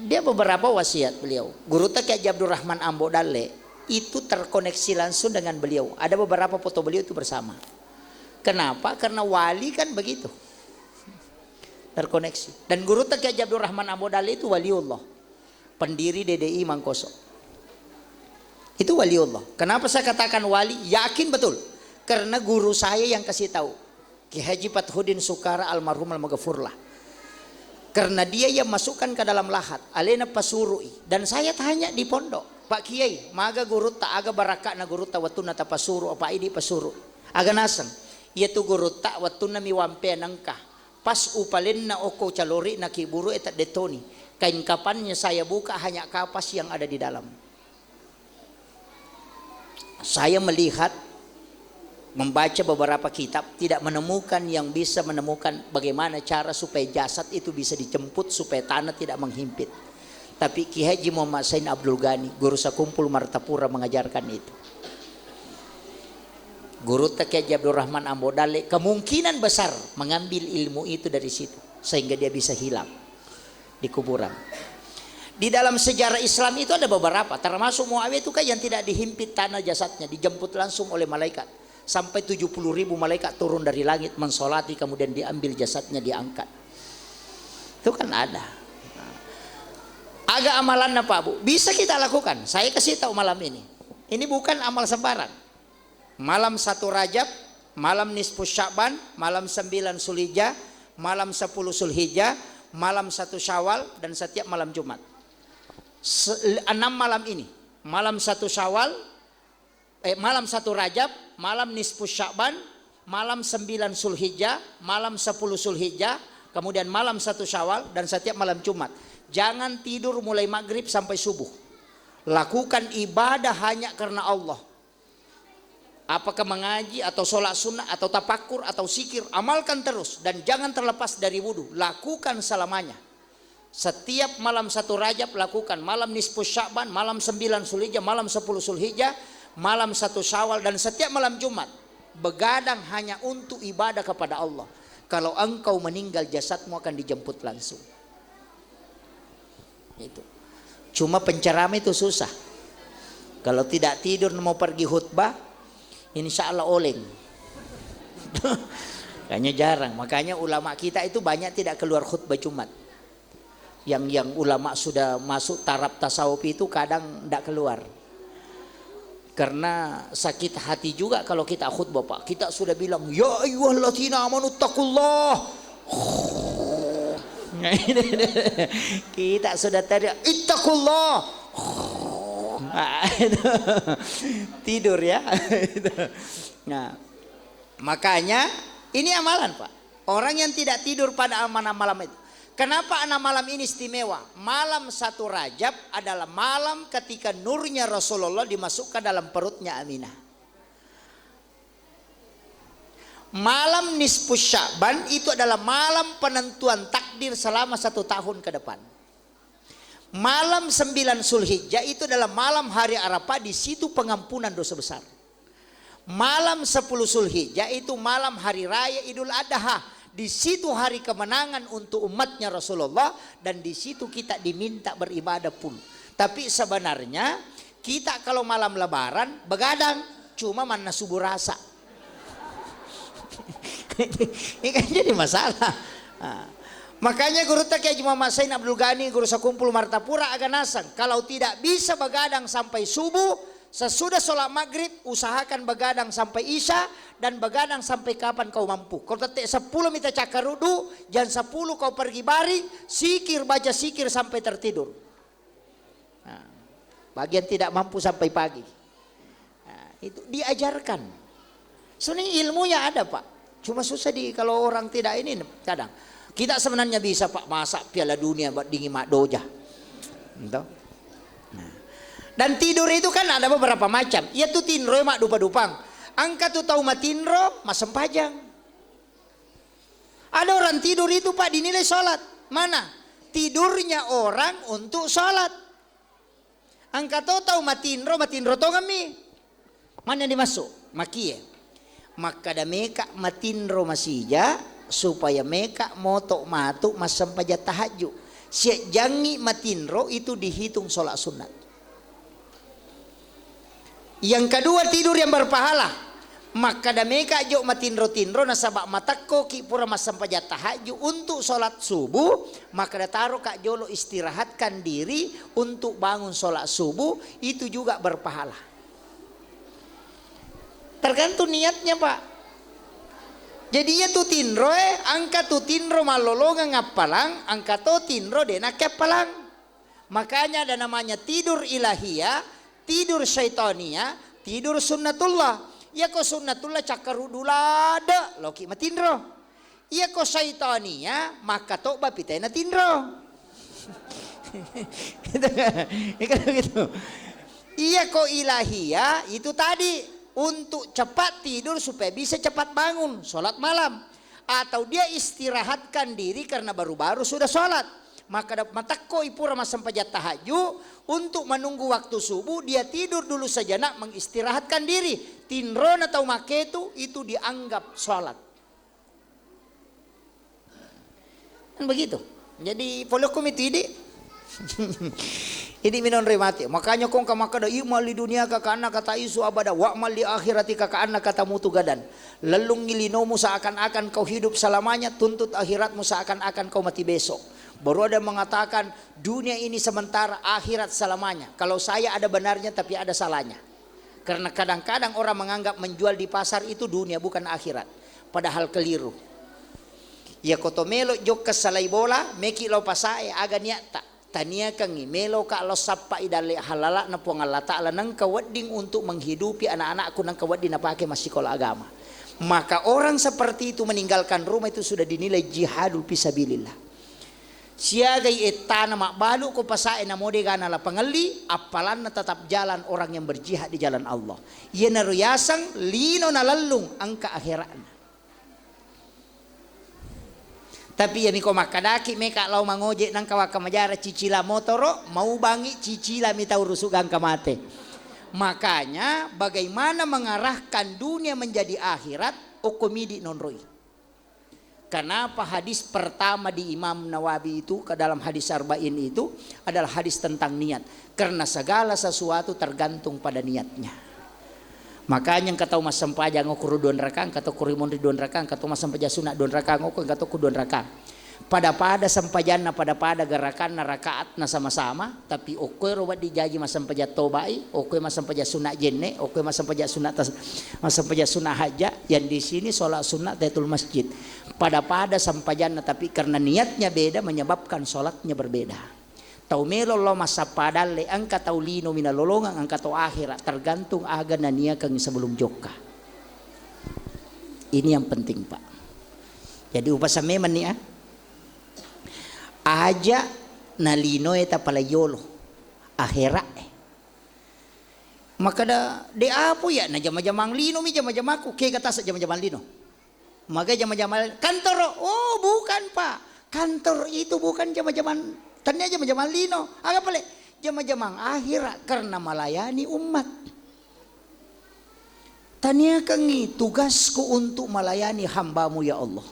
dia beberapa wasiat beliau. Guru Kiai Haji Abdurrahman Ambo Dalle itu terkoneksi langsung dengan beliau. Ada beberapa foto beliau itu bersama. Kenapa? Karena wali kan begitu, terkoneksi. Dan guru Kiai Haji Abdurrahman Ambo Dalle itu waliullah, pendiri DDI Mangkoso. Itu waliullah. Kenapa saya katakan wali? Yakin betul. Karena guru saya yang kasih tahu. Kiai Haji Fathuddin Sukara almarhum al-Maghfurlah. Karena dia yang masukkan ke dalam lahat. Alena pasurui. Dan saya tanya di pondok, Pak Kiai, maga guru tak aga baraka na guru ta watuna ta pasuru apa ini pasuru. Aga nasang. Yaitu guru tak watuna miwampe nangka. Pas upalin na oko calori na kiburu etat detoni. Kain kapannya saya buka hanya kapas yang ada di dalam. Saya melihat, membaca beberapa kitab, tidak menemukan yang bisa menemukan bagaimana cara supaya jasad itu bisa dijemput supaya tanah tidak menghimpit. Tapi Kiai Haji Muhammad Sain Abdul Ghani, guru sekumpul Martapura, mengajarkan itu. Guru Kiai Haji Abdurrahman Ambo Dalle kemungkinan besar mengambil ilmu itu dari situ sehingga dia bisa hilang di kuburan. Di dalam sejarah Islam itu ada beberapa, termasuk Muawiyah itu kan yang tidak dihimpit tanah jasadnya, dijemput langsung oleh malaikat. Sampai 70.000 malaikat turun dari langit mensolati, kemudian diambil jasadnya, diangkat. Itu kan ada. Agak amalan apa Bu? Bisa kita lakukan. Saya kasih tahu malam ini. Ini bukan amal sembarang. Malam 1 Rajab, malam nisfus Sya'ban, malam 9 Zulhijjah, malam 10 Zulhijjah, malam 1 Syawal, dan setiap malam Jumat. 6 malam ini, malam 1 Syawal, malam 1 Rajab, malam nisfus Sya'ban, malam 9 Zulhijjah, malam 10 Zulhijjah, kemudian malam 1 Syawal, dan setiap malam Jumat. Jangan tidur mulai maghrib sampai subuh. Lakukan ibadah hanya karena Allah. Apakah mengaji atau sholat sunnah atau tafakur atau zikir, amalkan terus dan jangan terlepas dari wudhu. Lakukan selamanya. Setiap malam 1 Rajab lakukan, malam nisfus Sya'ban, malam 9 Zulhijjah, malam 10 Zulhijjah, malam 1 Syawal, dan setiap malam Jumat. Begadang hanya untuk ibadah kepada Allah. Kalau engkau meninggal, jasadmu akan dijemput langsung. Itu. Cuma penceramah itu susah. Kalau tidak tidur mau pergi khutbah, insya Allah oleng. Kayaknya jarang. Makanya ulama kita itu banyak tidak keluar khutbah Jumat. Yang ulama sudah masuk taraf tasawuf itu kadang tidak keluar. Karena sakit hati juga kalau kita khutbah Pak. Kita sudah bilang, ya ayyuhalladzina amanu taqullah. Kita sudah teriak, ittaqullah. Tidur ya. Nah, makanya ini amalan Pak. Orang yang tidak tidur pada malam itu. Kenapa 6 malam ini istimewa? Malam 1 Rajab adalah malam ketika nurnya Rasulullah dimasukkan dalam perutnya Aminah. Malam nisfus Sya'ban itu adalah malam penentuan takdir selama 1 tahun ke depan. Malam 9 Zulhijjah itu adalah malam hari Arafah, di situ pengampunan dosa besar. Malam 10 Zulhijjah itu malam hari raya Idul Adha. Di situ hari kemenangan untuk umatnya Rasulullah, dan di situ kita diminta beribadah pun. Tapi sebenarnya kita kalau malam Lebaran begadang, cuma mana subuh rasa. Ini kan jadi masalah. Nah, makanya guru Kiai Haji Muhammad Sain Abdul Ghani, guru sekumpul Martapura, agak nasang. Kalau tidak bisa begadang sampai subuh, sesudah sholat maghrib usahakan begadang sampai isya, dan begadang sampai kapan kau mampu. Kalau tetek 10 minta cakar rudu, jam 10 kau pergi baring, sikir, baca sikir sampai tertidur. Nah, bagian tidak mampu sampai pagi. Nah, itu diajarkan. Sebenarnya ilmunya ada Pak. Cuma susah kalau orang tidak ini kadang. Kita sebenarnya bisa Pak masak Piala Dunia buat dingin mak doja. Entah. Dan tidur itu kan ada beberapa macam. Ya tuh tinro mak dupa-dupang. Angka tuh tahu matinro masem pajang. Ada orang tidur itu Pak dinilai sholat. Mana? Tidurnya orang untuk sholat. Angka tahu matinro to kami. Mana dimasuk? Makie. Maka da meka matinro masija supaya meka moto matuk masam paja tahajud. Siak jangi matinro itu dihitung sholat sunat. Yang kedua tidur yang berpahala. Maka da meka jo matinro-tinro nasabak matakko ki pura masam paja tahajud untuk sholat subuh. Maka da taruh kak jolo istirahatkan diri untuk bangun sholat subuh, itu juga berpahala. Tergantung niatnya Pak. Jadi ya tu tinro angka tu tinro malolongan ngapalang, angka tu tinro dena kepalang. Makanya ada namanya tidur ilahiyah, tidur syaitania, tidur sunnatullah. Ya ko sunnatullah cakarudulada loki matinro. Ya ko syaitania maka to bapitena tinro. Gitu. Iya ko ilahiyah itu tadi untuk cepat tidur supaya bisa cepat bangun sholat malam, atau dia istirahatkan diri karena baru-baru sudah sholat. Maka matakko ipura masam pajat tahajud untuk menunggu waktu subuh, dia tidur dulu saja nak mengistirahatkan diri. Tinron atau maketu itu dianggap sholat. Kan begitu. Jadi polokum itu ide. Ini minon remati. Makanya kong kamaka da imal di dunia kakana kata isu abada wa mal di akhirati kakana kata mutu gadan. Lelung ngilinomu seakan-akan kau hidup selamanya, tuntut akhiratmu seakan-akan kau mati besok. Baru ada mengatakan dunia ini sementara, akhirat selamanya. Kalau saya ada benarnya tapi ada salahnya. Karena kadang-kadang orang menganggap menjual di pasar itu dunia bukan akhirat. Padahal keliru. Ya kotomelo jok kesalai bola meki lo pasae aga niata. Tania kangi melo ka lo sappa idale halala na puang Allah Ta'ala nang kawadding untuk menghidupi anak-anakku nang kawadding na pakai masih sekolah agama. Maka orang seperti itu meninggalkan rumah itu sudah dinilai jihadul fisabilillah. Siagai etana makbalu ko pasae na mode gana la pangali apalan na tetap jalan orang yang berjihad di jalan Allah. Ia naruyasang lino na lalung angka akhirat. Tapi ya miko makadaki meka lau mangoje nang kawaka majara cicila motoro mau bangi cicila mitau rusugang kamate. Makanya bagaimana mengarahkan dunia menjadi akhirat okomidi nonroi. Kenapa hadis pertama di Imam Nawawi itu ke dalam hadis arba'in itu adalah hadis tentang niat. Karena segala sesuatu tergantung pada niatnya. Makanya kata mas sampaja ngokuru don rakang, kata kurimon don rakang, kata mas sampaja sunat don rakang, ngokon kata kudon rakang. Pada sampajana pada gerakan rakaat na sama-sama, tapi okoy rawat dijaji mas sampaja tobai, okoy mas sampaja sunat jenne, okoy mas sampaja sunat haja, yang di sini sholat sunat tahiyatul masjid. Pada sampajana tapi karena niatnya beda menyebabkan sholatnya berbeda. Tau melo lo masa padale angka tau lino mina lolongan angka tau akhirat tergantung aga nania kang sebelum joka. Ini yang penting Pak. Jadi upasa meman nih aja na lino eta palayolo akhirat. Maka de apo ya na jama-jamang lino mi jama-jamaku ke kata sa jama-jamang lino. Maka jama-jamang kantor oh bukan Pak. Kantor itu bukan jama-jamang tanya jama-jamang lino, agak pale jama-jamang akhirat karena melayani umat. Tanya kangi tugasku untuk melayani hambamu ya Allah.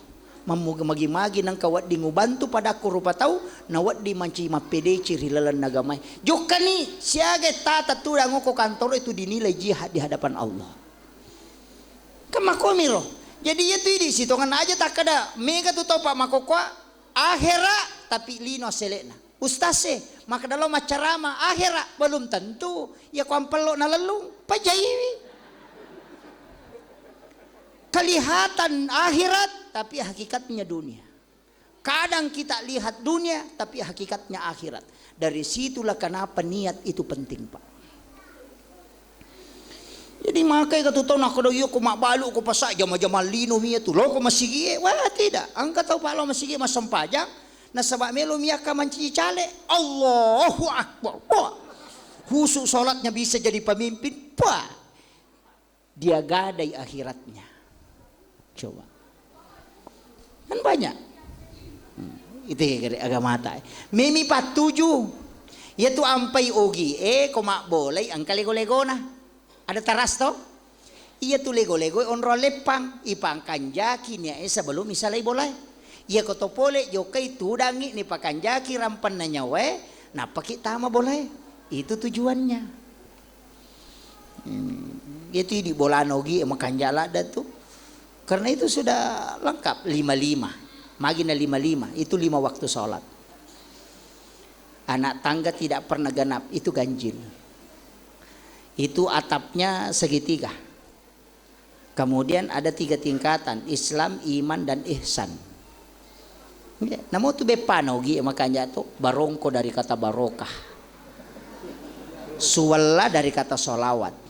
Mamagi-magi nang kawat di ngubantu padaku rupa tahu nawat di manci mapede ciri lalan nagamay. Jokani siaga tata tudang ko kantor itu dinilai jihad di hadapan Allah. Kamakomiro. Jadi itu di situ kan aja tak ada mega tu topa makokwa akhirat tapi lino selena. Ustase, maka dalam macarama akhirat belum tentu. Ya kuampelo na lalung pajaiwi. Kelihatan akhirat tapi hakikatnya dunia. Kadang kita lihat dunia tapi hakikatnya akhirat. Dari situlah kenapa niat itu penting Pak. Jadi makanya katutunan ako daw ko mabalu ko pa sa jama-jama lino miya tu lo ko masigi. Wala tidak. Ang kataw pa lo masigi masampajang. Nasabak melo miyaka mancicale Allahu Akbar. Khusus sholatnya bisa jadi pemimpin. Dia gadai akhiratnya. Coba. Kan banyak. Itu agama mata. Mimi patuju. Ya tu ampai ogi. Koma boleh angka lego-lego na. Ada taras to? Iya tu lego-lego on rolepang. Ipang kanjaki niya sebelum misalnya boleh. Iya koto pole jokai tudangi ni pakanjaki rampan na nyawe. Napaki tama boleh. Itu tujuannya. Itu di bolanogi makan jala ada tuh. Karena itu sudah lengkap 55. Magina 55 itu 5 waktu sholat. Anak tangga tidak pernah genap itu ganjil. Itu atapnya segitiga. Kemudian ada 3 tingkatan, Islam, iman dan ihsan. Namo tu bepanogi makanya tuh barongko dari kata barokah. Suwalla dari kata solawat.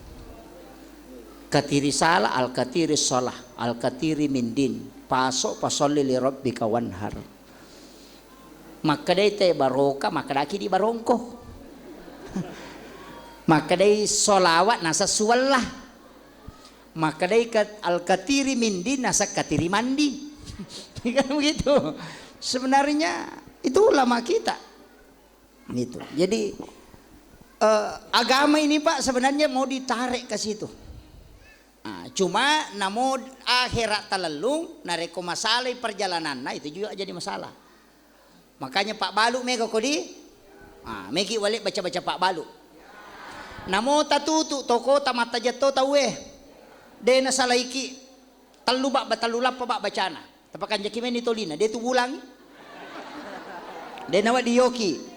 Katiri salah al katiri sholah al katiri mindin. Pasok pasolli li rabbika wanhar. Maka dai te barokah maka daki di barongko. Maka dai solawat nasa suwallah. Maka dai al katiri mindi nasa katiri mandi. Kan begitu. Sebenarnya itu ulama kita. Gitu. Jadi agama ini Pak sebenarnya mau ditarik ke situ. Cuma namun akhirat talalung nareko masalah perjalanan, nah itu juga jadi masalah. Makanya Pak Balu mega kodi, megi walik baca-baca Pak Balu. Namo tatutu toko tamata jatuh tawe, dena salaiki talu bak batalulap bak bacana. Tapakan jakimen itu lina, dia tu ulang, dena wa diyoki.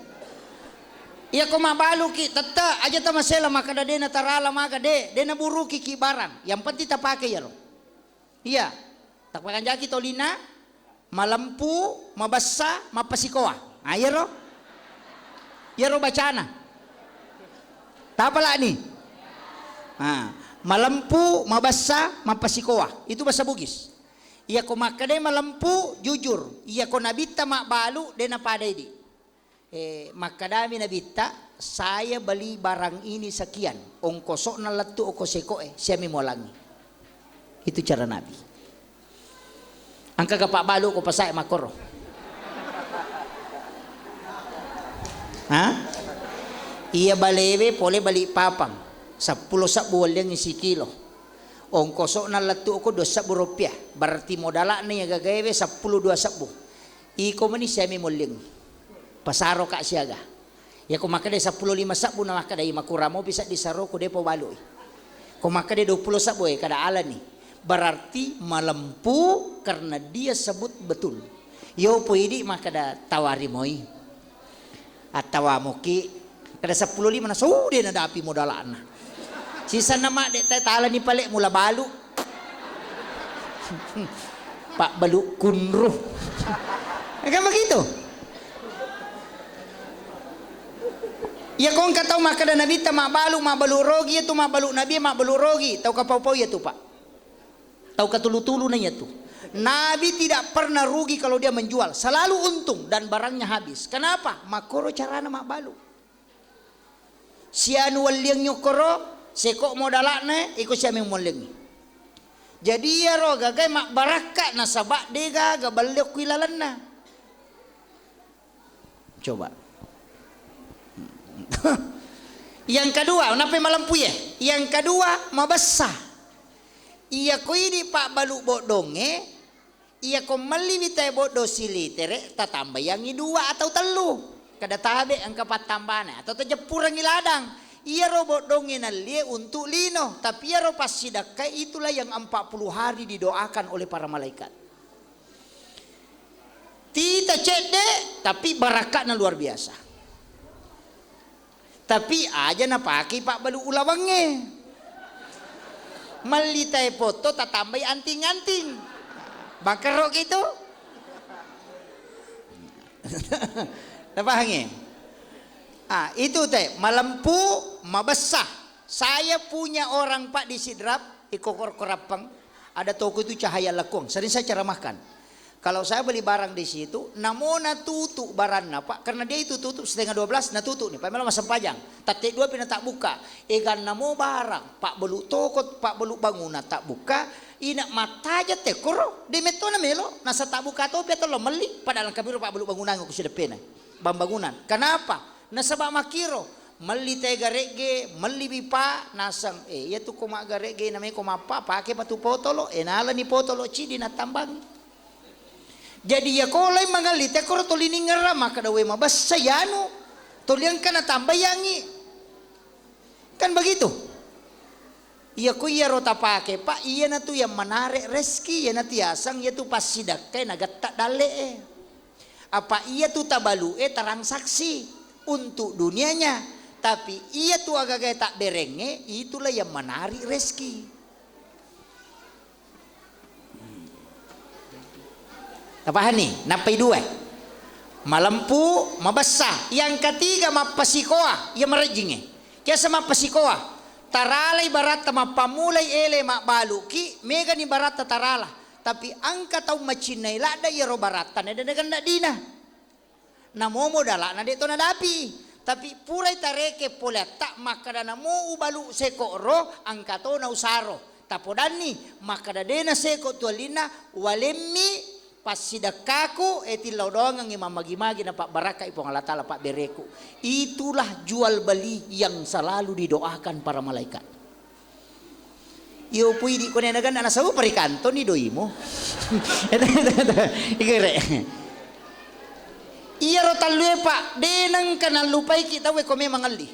Iya ko mabalu ki tata aja ta masela maka da dena tarala maka dena buru ki barang yang penting ta pakai ya lo. Iya tak pakai jaki tolina malampu mabassa mapasikoa ya ro bacana tapala ni malampu mabassa mapasikoa itu bahasa Bugis. Iya ko maka de malampu jujur iya ko nabita mabalu dena padai di. Maka dami nabita saya beli barang ini sekian ongkosok na latu okoseko siya mimolangi. Itu cara Nabi. Angka Pak Balu ko pasay makoro. Iya balewe pole bali papang 10 sabuol yang isi kilo. Ongkosok na latu ko 2 rupiah. Berarti modala na yung gagawe 10 2 sabu. Iko man siya mimolangi. Pasaro ka siaga. Ya kumakade 15 sabu na makada makuramo bisa disaro ko depo baloy. Kumakade 20 sabu kada ala ni. Berarti malampu karena dia sebut betul. Yo pwede makada tawari moy. At tawamo ki kada 15 na sude na dapi modalan na. Sisa nama de tala ni pale mula balu. Pak Balu kunruh. Kan begitu? Ya kong kataw makada nabita mabalu rogi itu mabalu nabi mabalu rogi tahu kapau-pau ya tuh Pak. Tahu katulu-tulu na ya tuh. Nabi tidak pernah rugi kalau dia menjual, selalu untung dan barangnya habis. Kenapa? Makoro carana mabalu. Sianu waliang nyokoro seko modalakne iko siya mengmuling. Jadi ya ro gagay mak baraka na sabak dega gabaliok wilalan na. Coba. Yang kedua, kenapa malampu ya? Yang kedua, mabassa. Iya ko ini Pak Balu bodonge, iya ko malibitay bodo silitere, tatambah yang 2 atau telu. Kada tabe ang kapat tambana atau tajapurang iladang. Iya ro bodonge na lie untuk lino, tapi iya ro pas sidakay itulah yang 40 hari didoakan oleh para malaikat. Tita cede, tapi barakat na luar biasa. Tapi aja na pakai Pak Balu ulawange. Malitay foto tatambay anting-anting. Bakaro gitu. Napahangi? Itu teh malampu mabassa. Saya punya orang Pak di Sidrap, ikokor-korapang. Ada toko itu Cahaya Lekong. Sering saya ceramahkan. Kalau saya beli barang di situ, namun tutup barangnya Pak, karena dia itu tutup 11:30 na tutup nih, Pak malah masam pajang. Tatik 2 pina tak buka. Egan namo barang, Pak Balu toko, Pak Balu bangunan tak buka, ina mata aja tekoro de metona melo nasa tabu kato pe lo meli padahal kami pak belum bangunan ko sudah pena bangunan kenapa nasa ba makiro meli te garege meli bipa nasang ya tu koma garege namanya koma apa pakai patu potolo enala ni potolo cidi na tambang jadi ya kolay mangali tekoro tolini ngara maka dawe mabas sayano toliang kana tambayangi kan begitu. Iya ko iya rota pake pak iya na tu yang menarik reski iya na tiasang iya tu pas sidak kay nagatta dale apa iya tu tabalu transaksi untuk dunianya tapi iya tu agak tak berenge itulah yang menarik reski. Apa nih napai dua malampu mabasa yang ketiga mapasikoa iya merejinge kaya sama pasikoa taralay barata mapamulay ele mabaluki mega ni barata tarala tapi angka tau machinay lada yero barata na dana dina namomo dala na dito na dapi tapi puray tareke poleta makada mo ubalu seko ro angka to na usaro tapodani makada dena seko tualina walemmi pasidakaku etilaw doang ang imamagi-magi na Pak Baraka ipong Allah Ta'ala Pak Bereku itulah jual beli yang selalu didoakan para malaikat. Iyo pui di kunenagan anak sabu parikanto ni doimo. Ikere. Iya rotal lue Pak denang kana lupai kita we kome mangali.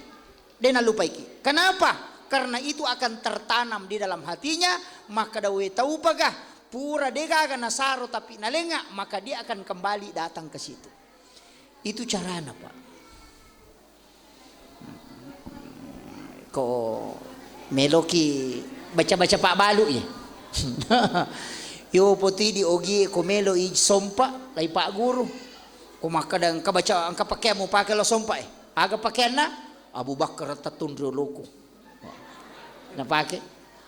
Dena lupai ki. Kenapa? Karena itu akan tertanam di dalam hatinya maka dawe tahu pagah pura dega akan nasaro tapi nalenga maka dia akan kembali datang ke situ. Itu caranya Pak. Kok meloki baca-baca Pak Balu ya. Yo poti di ogi ko melo i sompa lai Pak Guru. Ko makadang kabaca angka pakai mo pakai lo sompa Aga pakai na Abu Bakar tatundro loko. Na pakai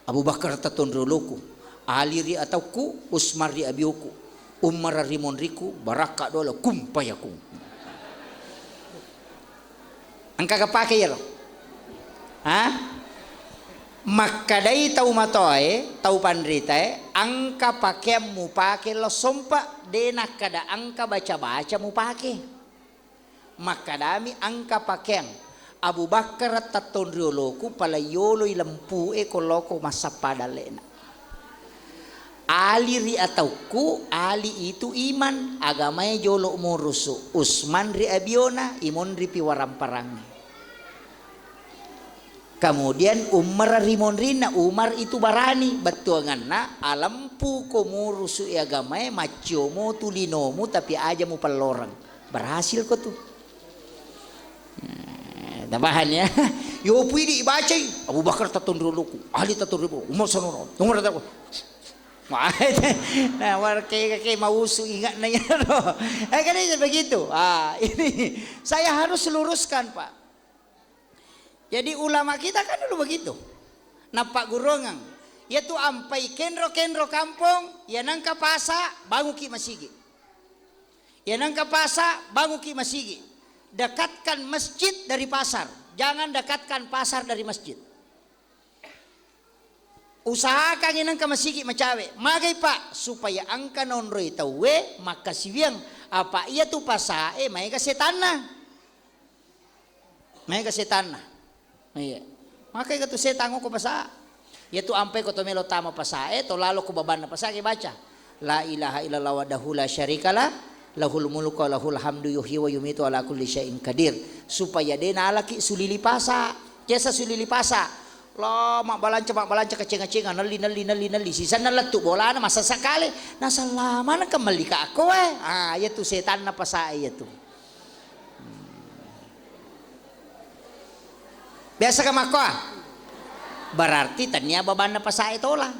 Abu Bakar tatundro loko. Ali ri atauku Usmar ri abiuku Umar rimon riku baraka dola kumpayaku angka kapake ya lo makadai tau matoe tau pandritae angka pake mu pake lo sompa dena kada angka baca-baca mu pake makadami angka pakeang Abu Bakar tatondrioloku pala yolo ilampu koloko masapadalena Ali ri atauku Ali itu iman agamanya jolo murusu Usman ri abiona imon ri piwaram parang. Kemudian Umar rimon rina Umar itu barani batuangan na alampu ko murusu agamanya maciomo tulinomu tapi aja mu pelorang berhasil ko tuh. Tambahannya yo pui dibaca Abu Bakar tatundruluku Ali tatundruluku Umar sanono Umar tatundruluku nah warga mausu ingat nanya no. Kan begitu. Ini saya harus luruskan Pak. Jadi ulama kita kan dulu begitu. Nah Pak Gurongang, yaitu ampai kenro kampung, ya nangka pasa bangun ki masigi. Ya nangka pasa bangun ki masigi. Dekatkan masjid dari pasar, jangan dekatkan pasar dari masjid. Usahakan inang kamasigi macawe magay Pak supaya angka nonroy tawe makasiwang apa iya tu pasa may kasetan na iya makay ka tu setan ko pasa iya tu ampay ko to melo tama pasa to lalo ko baban na pasa baca la ilaha illallah wahdahu la syarikalah lahul mulku wa lahul hamdu yuhyi wa yumitu ala kulli syai'in qadir supaya dena alaki sulili pasa jasa sulili pasa lo mak balanca kecing-kecingan nali sisa naletu bola na masa sakali nasa lama na kembali ka ako ya tu setan na pasa ya tu biasa ka mako berarti tanya baban na pasa ito lah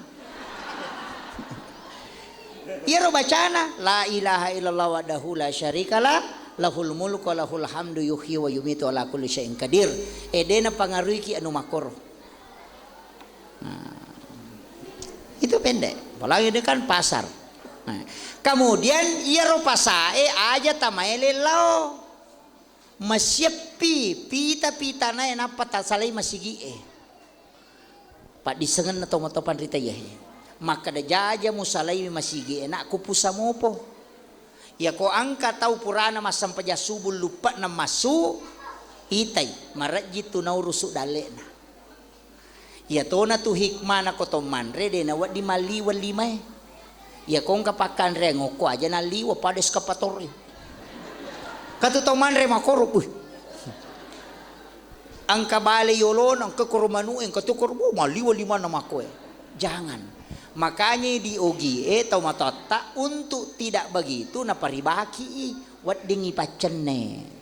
iya ro bacana la ilaha illallah wahdahu la syarikalah lahul mulku wa lahul hamdu yuhyi wa yumitu ala kulli syai'in qadir edena pangaruhi ki anu makoro. Itu pendek, apalagi ini kan pasar. Kemudian ia ropasae aja tamaele lao masyepi pita na enapa tasalai masigi Pak disengen atau motopan rita ya. maka da jaja musalai masigi enak ku pusa mopo. Ya ko angka tau purana masam paja subul lupa na masu itai marajit tu nau rusuk dalena. Ya tona tu hikmah na ko to manre de na wa di maliwan limay. Ya kong kapakan re ngoko aja na liwa pades kapatori. Katu to manre makorup. Ang kabale yolon ang kekurumanu ang katukurbo maliwa lima na makoe. Jangan. Makanya di ogi tau matata untuk tidak begitu na paribaki wat dingi pacenne.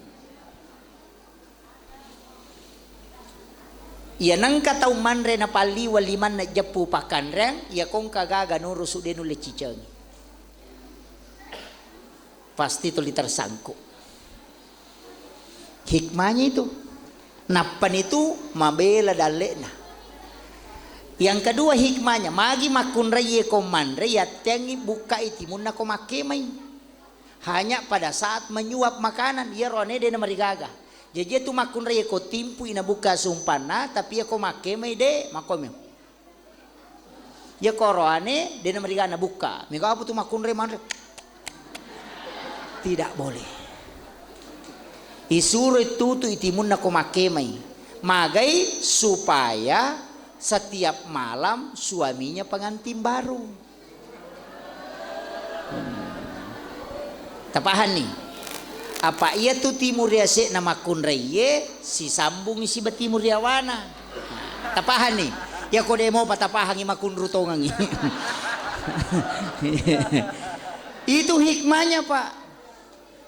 Ia nang katau manre na pali waliman na japu pakanreng ia kong kagaga nurusu denu leciceng. Pasti tuli tersangkut. Hikmahnya itu napan itu mabela dalena. Yang kedua hikmahnya, magi makun raya koman raya tengi buka itimun na komakemay. Hanya pada saat menyuap makanan, ia rone de na marigaga. Jadi tu makun raya ko timpu ina buka sumpana, tapi ia komakemay de makomem. Ia korone de na marigaga na buka. Mika apa tu makun raya man? Tidak boleh. Isuro itu tu itimun na komakemay. Magai supaya setiap malam suaminya pengantin baru. Tapahan nih. Apa ia tuh timur riase nama kunreye si sambung si betimur riawana. Tapahan nih. Ya ko demo patapahangi makun rutongang. Itu hikmahnya Pak.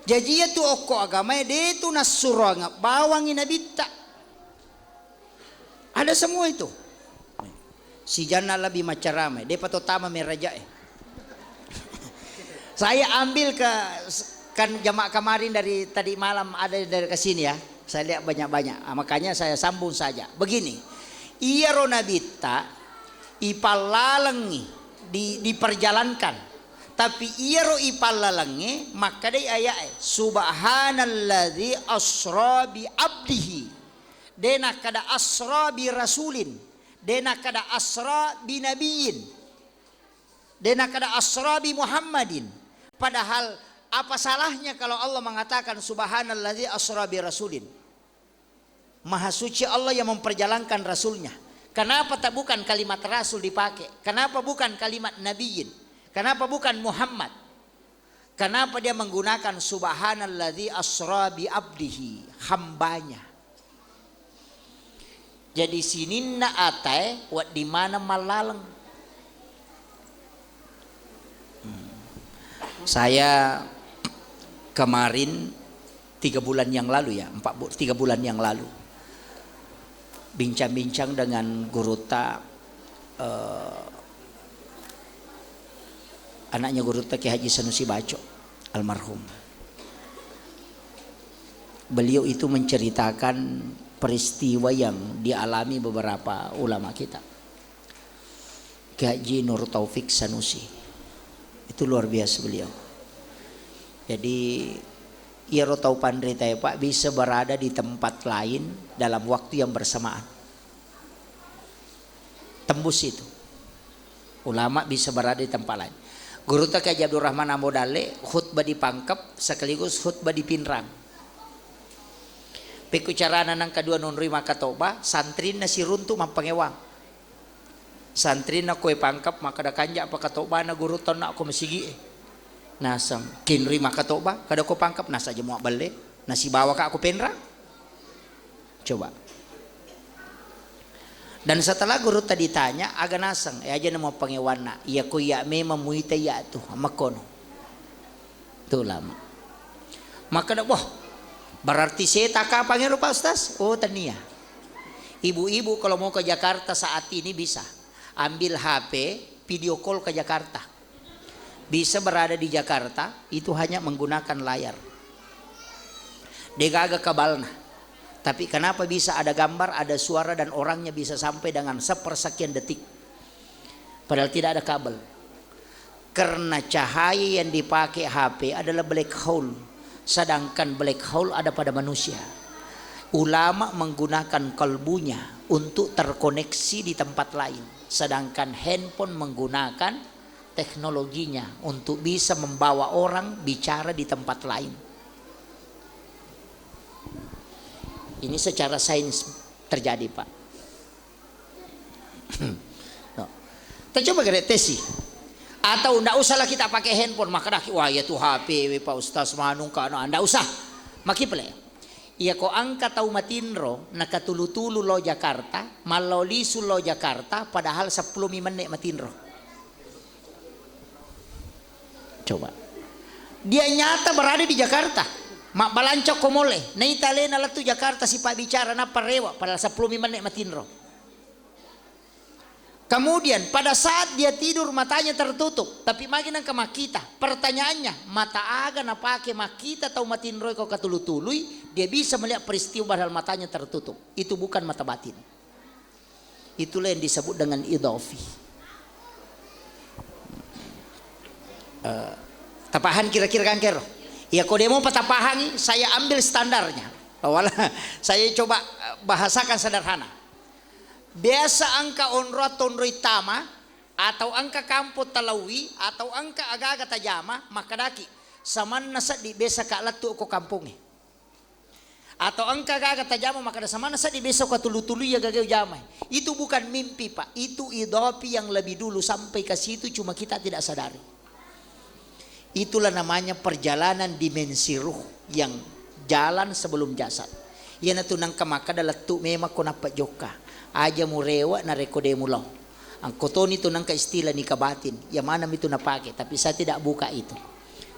Jadi ya tuh oko agama dia tuh nasurang bawangin nabita. Ada semua itu. Si jana lebih macaramai, dia patutama meraja. Saya ambil kan jamaah kemarin dari tadi malam ada dari ke sini ya. Saya lihat banyak-banyak. Makanya saya sambung saja. Begini, iya ronabita ipalalangi diperjalankan. Tapi iya ro ipalalangi maka dia ayat subhanalladzi asra bi abdihi. Dena kada asra bi rasulin. Dena kada asra bi nabiyin. Dena kada asra bi Muhammadin. Padahal apa salahnya kalau Allah mengatakan subhanalladzi asra bi rasulin. Maha suci Allah yang memperjalankan rasulnya. Kenapa tak bukan kalimat rasul dipakai? Kenapa bukan kalimat nabiyin? Kenapa bukan Muhammad? Kenapa dia menggunakan subhanalladzi asra bi abdihi, hambanya. Jadi sini na atai wat di mana malalang. Saya kemarin 3 bulan yang lalu ya, 3 bulan yang lalu bincang-bincang dengan Guruta anaknya Guruta Ki Haji Sanusi Baco almarhum. Beliau itu menceritakan peristiwa yang dialami beberapa ulama kita. Ki Haji Nur Taufik Sanusi itu luar biasa beliau. Jadi ia tahu pandai Pak bisa berada di tempat lain dalam waktu yang bersamaan. Tembus itu. Ulama bisa berada di tempat lain. Guru Ki Haji Abdul Rahman Ambodale khutbah di Pangkep sekaligus khutbah di Pinrang. Peku carana nang kedua nunri maka toba santrin na si runtu mampangewang. Santrin na kue Pangkep maka da kanja apa katoba na guru ton na ako masigi. Nasam kinri maka toba kada ko Pangkep nasa aja mau balik nasi bawa ka aku Pinrang. Coba. Dan setelah guru tadi tanya aga nasang aja na mau pangewan na iya ko ya memang muita ya tu makono. Tu lama. Maka da wah berarti saya tak panggil Pak Ustaz? Oh tania. Ibu-ibu kalau mau ke Jakarta saat ini bisa ambil HP video call ke Jakarta. Bisa berada di Jakarta itu hanya menggunakan layar. Dia agak kabalna. Tapi kenapa bisa ada gambar, ada suara dan orangnya bisa sampai dengan sepersekian detik. Padahal tidak ada kabel. Karena cahaya yang dipakai HP adalah black hole. Sedangkan black hole ada pada manusia. Ulama menggunakan kalbunya untuk terkoneksi di tempat lain. Sedangkan handphone menggunakan teknologinya untuk bisa membawa orang bicara di tempat lain. Ini secara sains terjadi, Pak. No. Kita coba tesi. Atau ndak usahlah kita pakai handphone, maka dah wah ya tuh HP Pak Ustaz manung kana ndak usah. Maki pele. Iya ko angka tau matinro nakatulu-tulu lo Jakarta, malolisu lo Jakarta padahal 10 menit matinro. Coba. Dia nyata berada di Jakarta. Mak balancok komole. Nei talena latu Jakarta si Pak bicara na parewa padahal 10 menit matinro. Kemudian pada saat dia tidur matanya tertutup, tapi makin ke makita. Pertanyaannya, mata aga na pake makita atau matinroy kau katulu-tului, dia bisa melihat peristiwa padahal matanya tertutup. Itu bukan mata batin. Itulah yang disebut dengan idhofi. Tapahan kira-kira kan kero. Ya kau demo patapahan, saya ambil standarnya. Awalnya saya coba bahasakan sederhana. Biasa angka onroi tama atau angka kampo talawi atau angka aga-aga tajama maka daki saman nasa di besa ka latu ko kampungi atau angka aga-aga tajama maka da saman nasa di besa ka tulu-tulu ya gagau jamai. Itu bukan mimpi, Pak, itu idhofi yang lebih dulu sampai ke situ cuma kita tidak sadari. Itulah namanya perjalanan dimensi ruh yang jalan sebelum jasad. Yan tunang kamaka dalatu memang ko napat joka aja murewa na rekode mulau. Ang koton itu nang kaistilah ni kabatin. Yang mana itu napake, tapi saya tidak buka itu.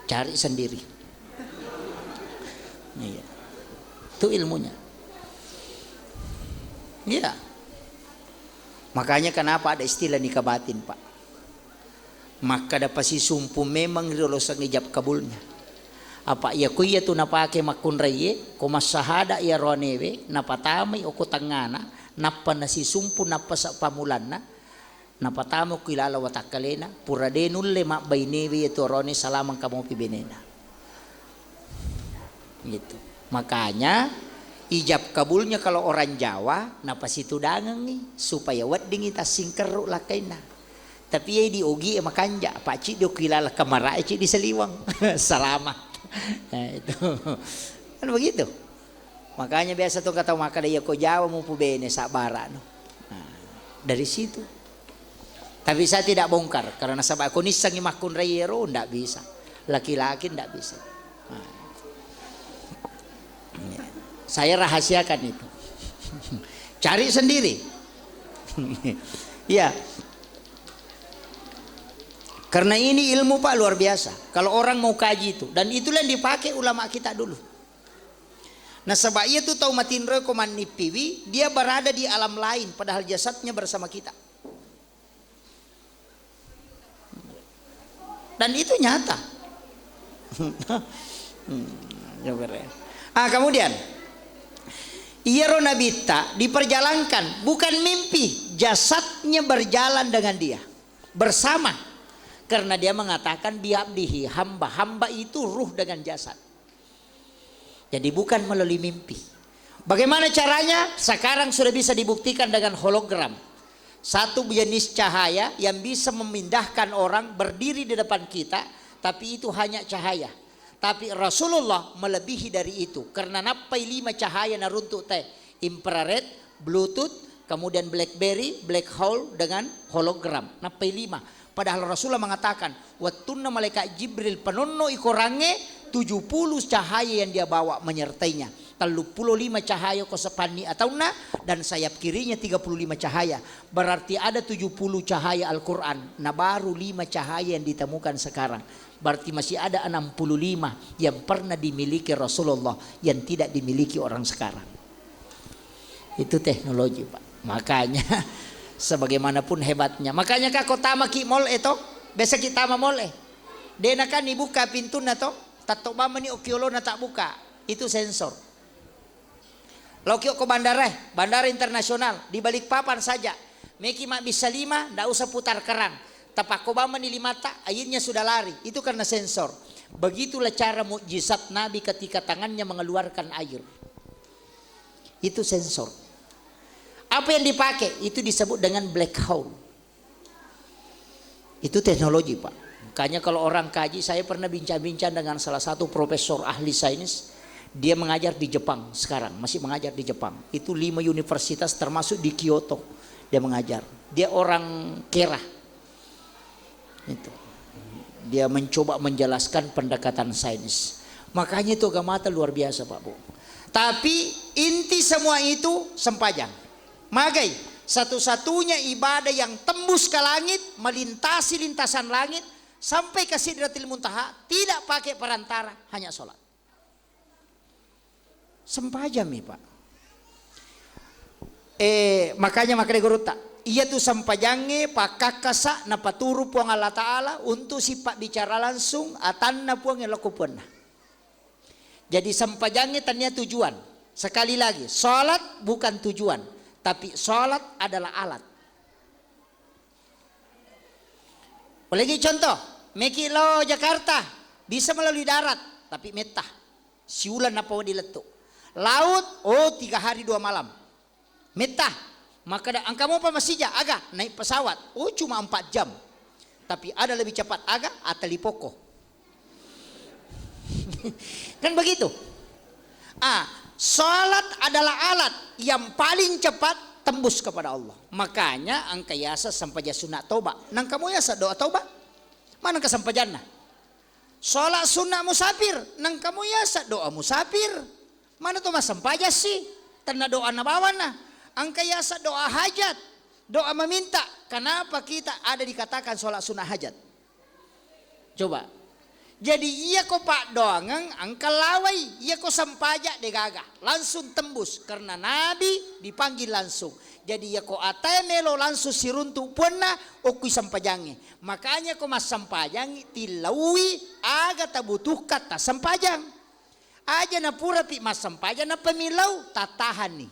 Cari sendiri. Iya. Itu ilmunya. Iya. Makanya kenapa ada istilah ni kabatin, Pak? Maka dapat si sumpu memang rilos ang ijab kabulnya. Apa ya kuya tu napake makunraye, kumasahada ya ronewe, napatamay o kutangana, napa nasi sumpu napa sa pamulanna napatamo kilala watakalena puradenul lema bainewi itu rone salamang kamu pibenena gitu. Makanya ijab kabulnya kalau orang Jawa napa situ dangang nih supaya wedding ita singkeru lakaina. Tapi ya di ogi makanja pakcik dia kilala kamarai cik di seliwang selamat. Nah, itu kan begitu. Makanya biasa tuh kata maka dia ko Jawa mau pubene sabara no. Nah, dari situ. Tapi saya tidak bongkar karena sabak aku nisang imakun rayero ndak bisa. Laki-laki ndak bisa. Nah, ya. Saya rahasiakan itu. Cari sendiri. Ya. Karena ini ilmu, Pak, luar biasa. Kalau orang mau kaji itu dan itulah yang dipakai ulama kita dulu. Nah sebab ia tu tahu matinroy koman nipiwi, dia berada di alam lain padahal jasadnya bersama kita. Dan itu nyata. Kemudian Iyaro Nabita diperjalankan bukan mimpi, jasadnya berjalan dengan dia bersama. Karena dia mengatakan biabdihi, hamba itu ruh dengan jasad. Jadi bukan melalui mimpi. Bagaimana caranya? Sekarang sudah bisa dibuktikan dengan hologram. Satu jenis cahaya yang bisa memindahkan orang berdiri di depan kita, tapi itu hanya cahaya. Tapi Rasulullah melebihi dari itu. Karena napai 5 cahaya naruntuk teh. Infrared, Bluetooth, kemudian Blackberry, black hole dengan hologram. Napai 5. Padahal Rasulullah mengatakan, wattunna malaikat Jibril penonno ikorange 70 cahaya yang dia bawa menyertainya. 35 cahaya kosepani atauna dan sayap kirinya 35 cahaya. Berarti ada 70 cahaya Al-Quran. Nah baru 5 cahaya yang ditemukan sekarang. Berarti masih ada 65 yang pernah dimiliki Rasulullah yang tidak dimiliki orang sekarang. Itu teknologi, Pak. Makanya sebagaimanapun hebatnya. Makanya kak kota maki mall itu, biasa kita mall Dena kan dibuka pintu na to, tato ba ni okiolo na tak buka. Itu sensor. Lokio ke bandara internasional di Balikpapan saja. Meki mak bisa 5, ndak usah putar keran. Tapak kobama ni 5 tak, akhirnya sudah lari. Itu karena sensor. Begitulah cara mukjizat Nabi ketika tangannya mengeluarkan air. Itu sensor. Apa yang dipakai? Itu disebut dengan black hole. Itu teknologi, Pak. Makanya kalau orang kaji, saya pernah bincang-bincang dengan salah satu profesor ahli sains. Dia mengajar di Jepang sekarang, masih mengajar di Jepang. Itu 5 universitas termasuk di Kyoto. Dia mengajar. Dia orang Kera. Itu. Dia mencoba menjelaskan pendekatan sains. Makanya itu agama luar biasa, Pak Bu. Tapi inti semua itu sempajang. Magai, satu-satunya ibadah yang tembus ke langit, melintasi lintasan langit, sampai ke Sidratil Muntaha, tidak pakai perantara, hanya sholat. Sempajam nih, Pak. Makanya guru tak. Ia tuh sempajangnya pakakasa na paturu puang Allah Ta'ala untuk sifat bicara langsung atanna puang elokupun. Jadi sempajangnya tanya tujuan. Sekali lagi, sholat bukan tujuan, tapi sholat adalah alat. Lagi contoh, meki lo Jakarta bisa melalui darat, tapi metah. Siulan apa diletuk. Laut, 3 hari 2 malam. Metah. Maka angka mau apa masih agak naik pesawat. Cuma 4 jam. Tapi ada lebih cepat agak atalipoko. Kan begitu. Salat adalah alat yang paling cepat tembus kepada Allah. Makanya angka yasa sampai sunat toba. Nang kamu yasa doa toba. Mana ke sampai jannah? Salat sunat musafir. Nang kamu yasa doa musafir. Mana tuh mas sampaja sih? Tanda doa nabawana. Angka yasa doa hajat. Doa meminta. Kenapa kita ada dikatakan salat sunat hajat? Coba. Jadi iya ko pak doangang angka lawai, iya ko sampaja de gagah, langsung tembus karena Nabi dipanggil langsung. Jadi iya ko atay melo langsung siruntu puana okui sampajangi. Makanya ko mas sampajangi tilawi aga tabutuh kata sampajang. Aja na pura pi mas sampajang na pemilau tatahan nih.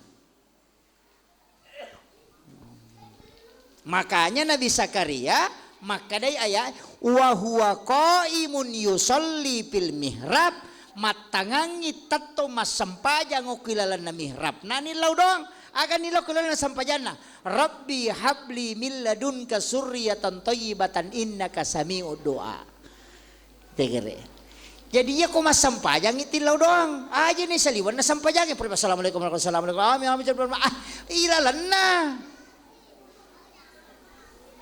Makanya Nabi Zakaria maka day ayat wa huwa qaimun yusolli fil mihrab matangangi tatto mas sampajang okilalan na mihrab na nilaw doang agan nilaw kilalan na sampajana rabbi habli min ladunka surriyatan thayyibatan innaka sami'ud doa. Tegere. Jadi ya ko mas sampajang itilaw doang aja nih saliwan na sampajang assalamualaikum warahmatullahi wabarakatuh ilalan na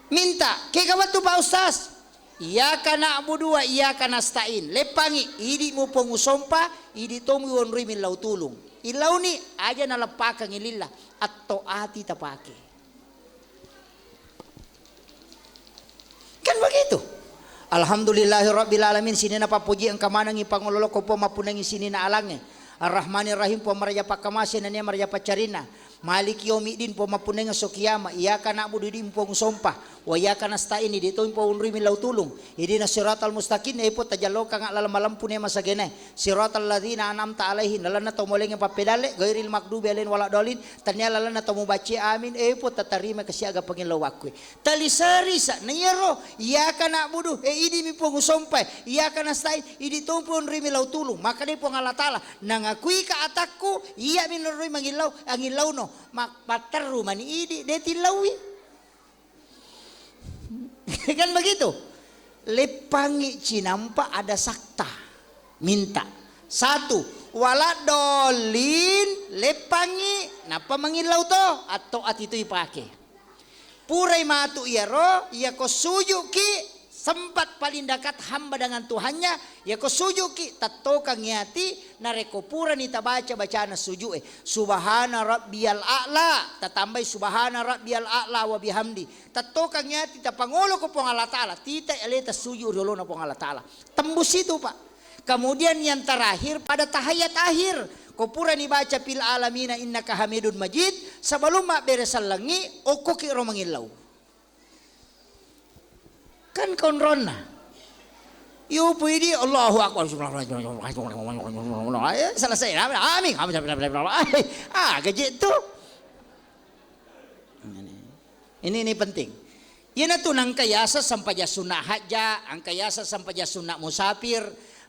minta kekawan tu Pak Ustaz iya kana abudu wa iya kana stain lepangi idi mo pengusompa idi tomu wonri min lautulung ilaw ni aja na lepakang ilillah atau ati tapake kan begitu. Alhamdulillahirabbil alamin sini na papuji ang kamanangi pangulolo ko po mapunangi sini na alange Ar-Rahmanir Rahim po maraya pakamasi na niya maraya pacarina Malik yaumiddin po mapuneng so kiyama iyyaka na'budu din po ngusompa wa iyyaka nasta'in dito po unri min lautulung idina siratal mustaqim po tajalo ka nga lalamalam po ne masagene siratal ladzina an'amta alaihim lalana to moleng papedale gairil magdubi alaihim waladolin tanya lalana to mubaci amin po tatarima kasi aga Panginoon wakwe talisari sa nayero iyyaka na'budu idi mi po ngusompa iyyaka nasta'in dito po unri min lautulung maka di po nga Allah Taala nangakui ka atakku iya minurui mangilaw ang ilaw no makpateru mani idi detilawi kan begitu. Lepangi cinampa ada sakta minta satu waladolin lepangi napa mangilaw to atau atito ipake purai matu iaro iya ko suyuki sempat paling dekat hamba dengan Tuhannya ya ko sujuki tatto kang yati narekopura nita baca na suju subhana rabbiyal a'la tatambay subhana rabbiyal a'la wa bihamdi tatto kang yati ta pangulo ko pong Allah Taala tita eleta suju dolo na pong Allah Taala tembus itu Pak. Kemudian yang terakhir pada tahiyat akhir kopura ni baca pil alamina innaka hamidun majid sebelum mak beresal langi oko kiro mangilaw kan konrona yo pwede Allahu akbar selesai amin gaji itu ini penting yan ito nang kayasa sampai sunat haja ang kayasa sampai sunat musafir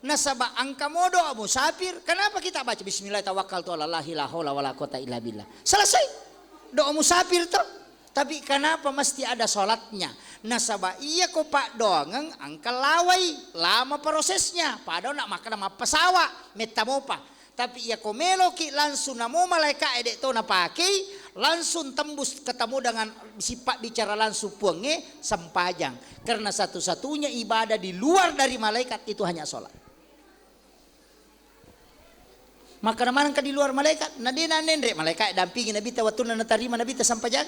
nasaba ang kamodo musafir kenapa kita baca bismillah tawakkaltu ala la ilaha wala quwata illa billah selesai doa musafir tuh. Tapi kenapa mesti ada sholatnya? Nasabah iya ko pak doang angka lawai lama prosesnya. Padahal nak makan nama pesawat metamopa. Tapi iya ko meloki langsung namo malaikat edek to na pakai langsung tembus ketemu dengan sifat bicara langsung puenge sempajang. Karena satu-satunya ibadah di luar dari malaikat itu hanya sholat. Maka mana di luar malaikat? Nadina nendre malaikat dampingi Nabi waktu nana tarima Nabi sempajang.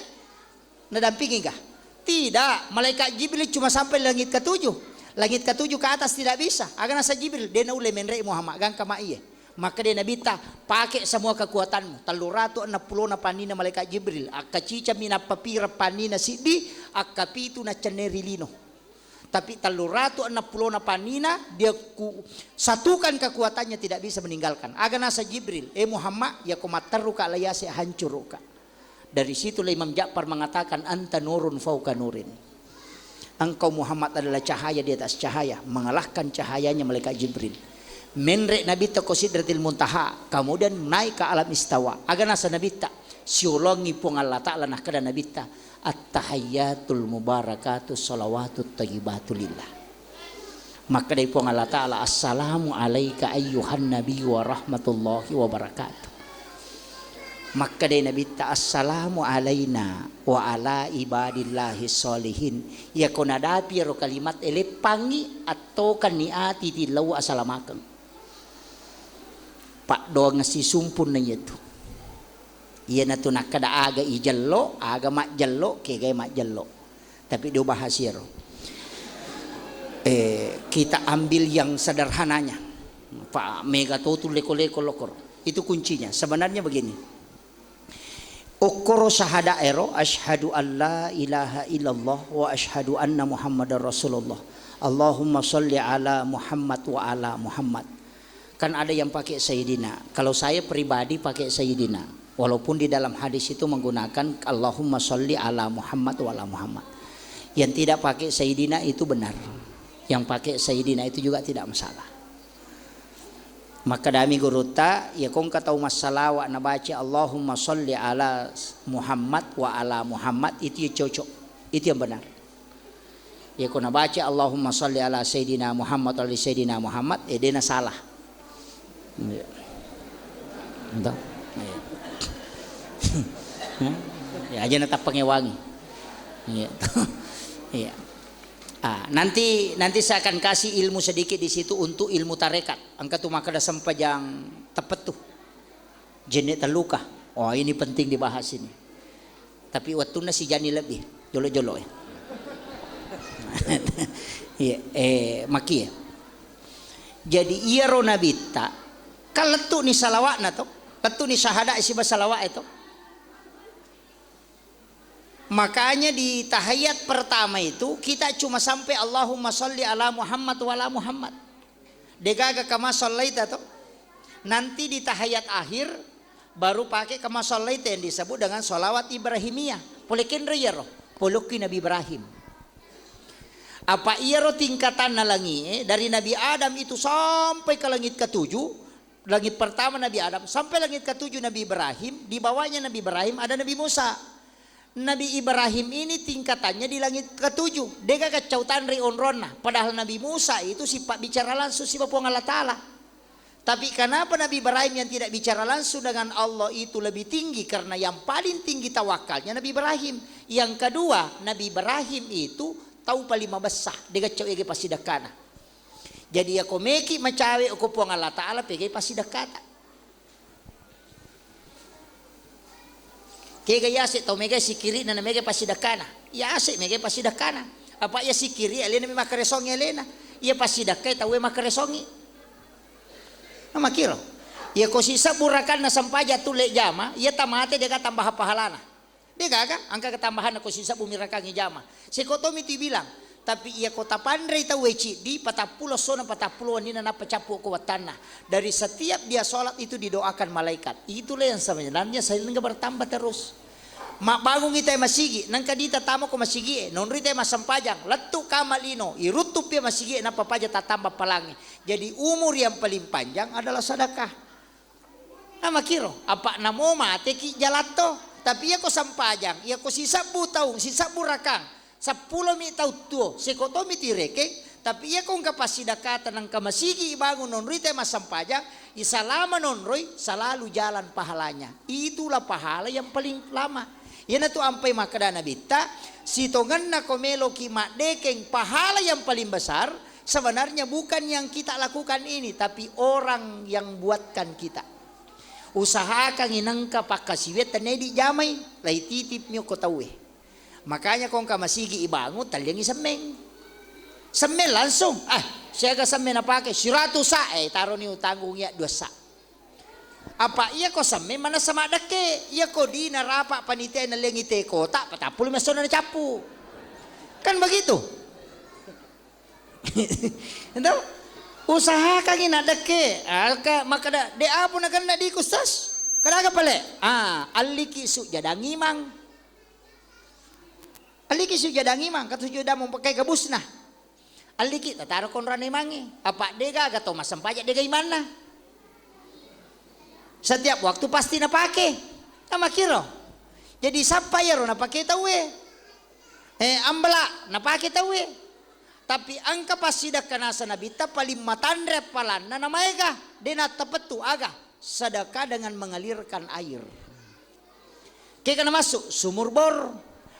Nadampingi kah? Tidak, malaikat Jibril cuma sampai langit ke-7. Langit ke-7 ke atas tidak bisa. Agar nasa Jibril, dia naule menrei Muhammad gang kama iya. Maka dia Nabi pakai semua kekuatanmu. 360 na panina malaikat Jibril. Akka cica mina papira panina sidi, akka pitu na ceneri lino. Tapi 360 na panina dia satukan kekuatannya tidak bisa meninggalkan. Agar nasa Jibril, Muhammad ya komatarru ka layase hancuruka. Dari situlah Imam Ja'far mengatakan anta nurun fauka nurin. Engkau Muhammad adalah cahaya di atas cahaya, mengalahkan cahayanya malaikat Jibril. Menrek Nabi ta Sidratil Muntaha, kemudian naik ke alam istawa. Agar nasa Nabi ta siulongi pung Allah Ta'ala nah kada Nabi ta at-tahiyyatul mubarakatuh salawatut thayyibatulillah. Maka dari pung Allah Ta'ala assalamu alayka ayyuhan nabi wa rahmatullahi wa barakatuh. Maka dari Nabi ta assalamu alaina wa ala ibadillahi solihin. Ya konadapi ro kalimat elepangi atau kaniati tilaw asalamakan. Pak doang ngasi sumpun na itu. Iya na to nakada aga ijallo, aga mak jallo, kegay mak jallo. Tapi do bahasiro. Kita ambil yang sederhananya. Pak mega totul leko-leko lokor. Itu kuncinya. Sebenarnya begini. Ukoro syahada ero asyhadu an la ilaha illallah wa asyhadu anna muhammadar rasulullah. Allahumma sholli ala Muhammad wa ala Muhammad. Kan ada yang pakai Sayyidina. Kalau saya pribadi pakai Sayyidina. Walaupun di dalam hadis itu menggunakan Allahumma sholli ala Muhammad wa ala Muhammad. Yang tidak pakai Sayyidina itu benar. Yang pakai Sayyidina itu juga tidak masalah. Maka dami guruta ya kong katau masalah wa nabaca Allahumma sholli ala Muhammad wa ala Muhammad itu ya cocok. Itu yang benar. Ya kong nabaca Allahumma sholli ala Sayyidina Muhammad wa ala Sayyidina Muhammad dena salah. Entah. Ya aja natap pengewangi. Iya. Iya. Nanti saya akan kasih ilmu sedikit di situ untuk ilmu tarekat. Angka tu maka ada sempajang tepat tuh. Jenis terluka. Oh ini penting dibahas ini. Tapi waktu nasi jani lebih jolo-jolo ya. Iya, maki ya. Jadi iya ro nabita. Kalau tu ni salawat na to, letu ni syahada isi salawat itu. Makanya di tahiyat pertama itu kita cuma sampai Allahumma sholli ala Muhammad wa ala Muhammad. Degaga kama shallaita tuh. Nanti di tahiyat akhir baru pakai kama shallaita yang disebut dengan sholawat Ibrahimiyah. Polekin riyaro, poloki Nabi Ibrahim. Apa iya ro tingkatan nalangi dari Nabi Adam itu sampai ke langit ke-7. Langit pertama Nabi Adam sampai langit ke-7 Nabi Ibrahim. Di bawahnya Nabi Ibrahim ada Nabi Musa. Nabi Ibrahim ini tingkatannya di langit ke-7. Dega kecautan ri onrona. Padahal Nabi Musa itu sifat bicara langsung sifat Allah Ta'ala. Tapi kenapa Nabi Ibrahim yang tidak bicara langsung dengan Allah itu lebih tinggi? Karena yang paling tinggi tawakalnya Nabi Ibrahim. Yang kedua Nabi Ibrahim itu tahu paling besar. Dega kecau ege pasti dekana. Jadi ya komeki macawe ukupuang Allah Ta'ala pege pasti dekata. Kega yase tau mega si kiri na mega pasti dakana. Yase mega pasti dakana. Apa ya si kiri elena mi makaresongi elena. Ia pasti dakai tau makaresongi. Na makiro. Ia ko sisa burakan na sampaja tule jama, ia tamate dia tambah pahalana. Dia gaga angka ketambahan na ko sisa bumirakangi jama. Si kotomi tu bilang, tapi ia kota pandai tau weci di patapulo sona patapulo nina na pacapu ko watana. Dari setiap dia sholat itu didoakan malaikat. Itulah yang sebenarnya saya enggak bertambah terus. Mak bangun kita masigi, nang kadita tamo ko masigi, non rita masampajang, letu kamalino, irutup ya masigi, na papaja tatambah palangi. Jadi umur yang paling panjang adalah sedekah. Nah makiro, apa namo mate ki jalato, tapi ia ko sampajang, ia ko sisabu taung, sisabu rakang, 10 mi tau tuo, sekoto mi tireke, tapi ia kong kapasidakatan ng kamasigi ibangun non rite masampajang, isalama non roy, selalu jalan pahalanya. Itulah pahala yang paling lama. Yan na to ampay makadana bita, sitongan na komelo ki makdekeng pahala yang paling besar, sebenarnya bukan yang kita lakukan ini, tapi orang yang buatkan kita. Usahakan inangka pakasiwet tanedi jamay, lay titip nyo kotawe. Makanya kung kamasigi ibangun, talyang isameng. Sameng langsung, siya ka sameng na pake, 100 sa, taro niyo tanggung ya 2 sa. Apa iya ko sameng, mana sama dake, iya ko di narapa panite na lengite kota, patapul maso na capu. Kan begitu. Ento, usahakan ina dake, maka de apo na kan di kustas. Kadaga pale, aliki su jadangimang. Aliki su jadangimang, katu juda mo pakai gabus na. Aliki tataro kon rane mangi, apa dega gato masampajak dega imana. Setiap waktu pasti na pake. Tama kiro. Jadi sampai ya na pake tawe. Ambala na pake tawe. Tapi angka pasida kanasa nabita paling matandre palan na namaega dena tapetu aga sedekah dengan mengalirkan air. Kaya kana masuk sumur bor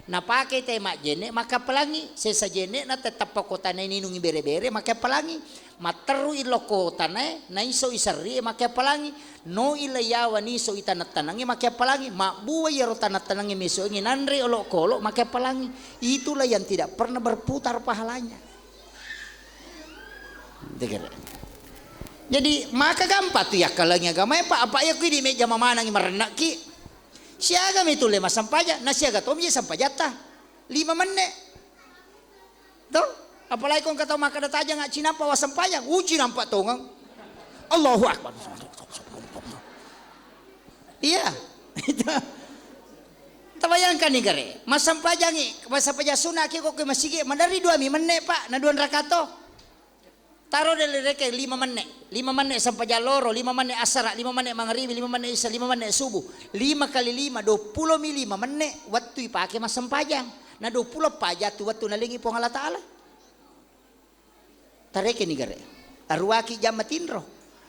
na pakai tema jene maka pelangi sesa jene na tetap pakota na ninungi bere-bere maka pelangi materu iloko tanai na iso isari maka pelangi no ilayawa ni so itanat-tanangi maka pelangi mak buwa yaro tanat-tanangi meso ingin andre olok-kolok maka pelangi. Itulah yang tidak pernah berputar pahalanya. Jadi maka gampang tuh ya kalau agama apa ya kui di meja mamana ngi merenak ki siaga itu lema sampaja na siaga tom je sampajata 5 menit tuh apalagi kau kata maka data aja nggak cina pawa sampajang uji nampak tongang Allahu Akbar iya tabayangkan nih kare mas sampajangi mas sampaja sunah ki kok masih mandari 2 menit pak na 2 rakato. Taruh dari reke 5 menit sampai jaloro, 5 menit asara, 5 menit maghribi, 5 menit isya, 5 menit subuh. 5 kali 5, 25 menit waktu ipake mas sampajang. Na 20 pajat waktu nalingi po ng Allah Ta'ala. Tareke ni gare. Arwaki jam matinro.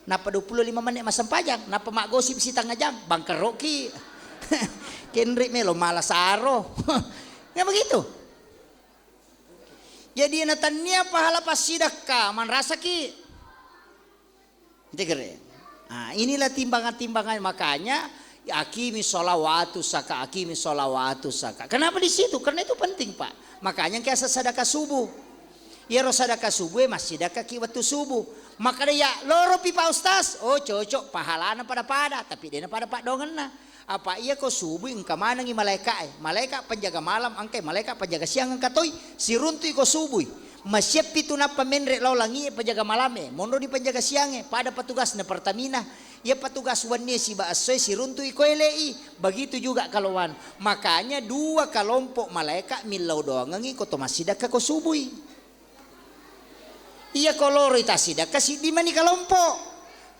Napa 25 menit mas sampajang, napa magosip si tanga jam, bangkeroki. Kenri melo malas aro. Ya begitu. Jadi natanya pahala pasidakah man rasa ki. Inilah timbangan-timbangan makanya akimi sholawatu saka akimi sholawatu saka. Kenapa di situ? Karena itu penting Pak. Makanya kayak sedekah subuh. Ya ro sedekah subuh masih sedekah ki waktu subuh. Maka dia loro pi Pak Ustaz. Oh cocok pahalana pada tapi dia pada Pak dongen na. Apa iya ko subuh engka mana ngi malaikat malaikat penjaga malam angkai malaikat penjaga siang angkatoi si runtui ko subuh masyep itu napa menre lau langi penjaga malam mondo di penjaga siang pada petugas na Pertamina ya petugas wanne si baasoy si runtui ko elei begitu juga kalauan makanya 2 kelompok malaikat milau doang ngi ko to masidaka ko subuh iya ko loro itasida kasi di mani kelompok.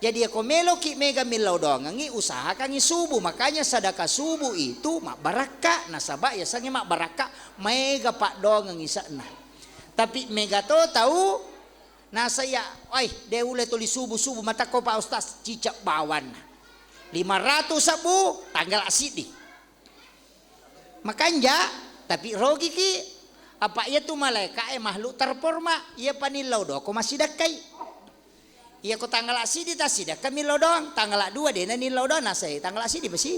Jadi aku meloki mega milau doang ngi usahakan ngi subuh makanya sedekah subuh itu mak baraka nasabak ya sangi mak baraka mega Pak doang ngi sana. Tapi mega to tahu nasa ya oi deule tuli subuh mata ko Pak Ustaz cicak bawan 500 sabu tanggal asidi. Makanya tapi rogi ki apa ia tu malaikat makhluk terforma ia panilau do ko masih dakai. Iya ko tanggal asidi tasida kami lodong tanggal 2 deh nani lodong nasai tanggal asidi besi.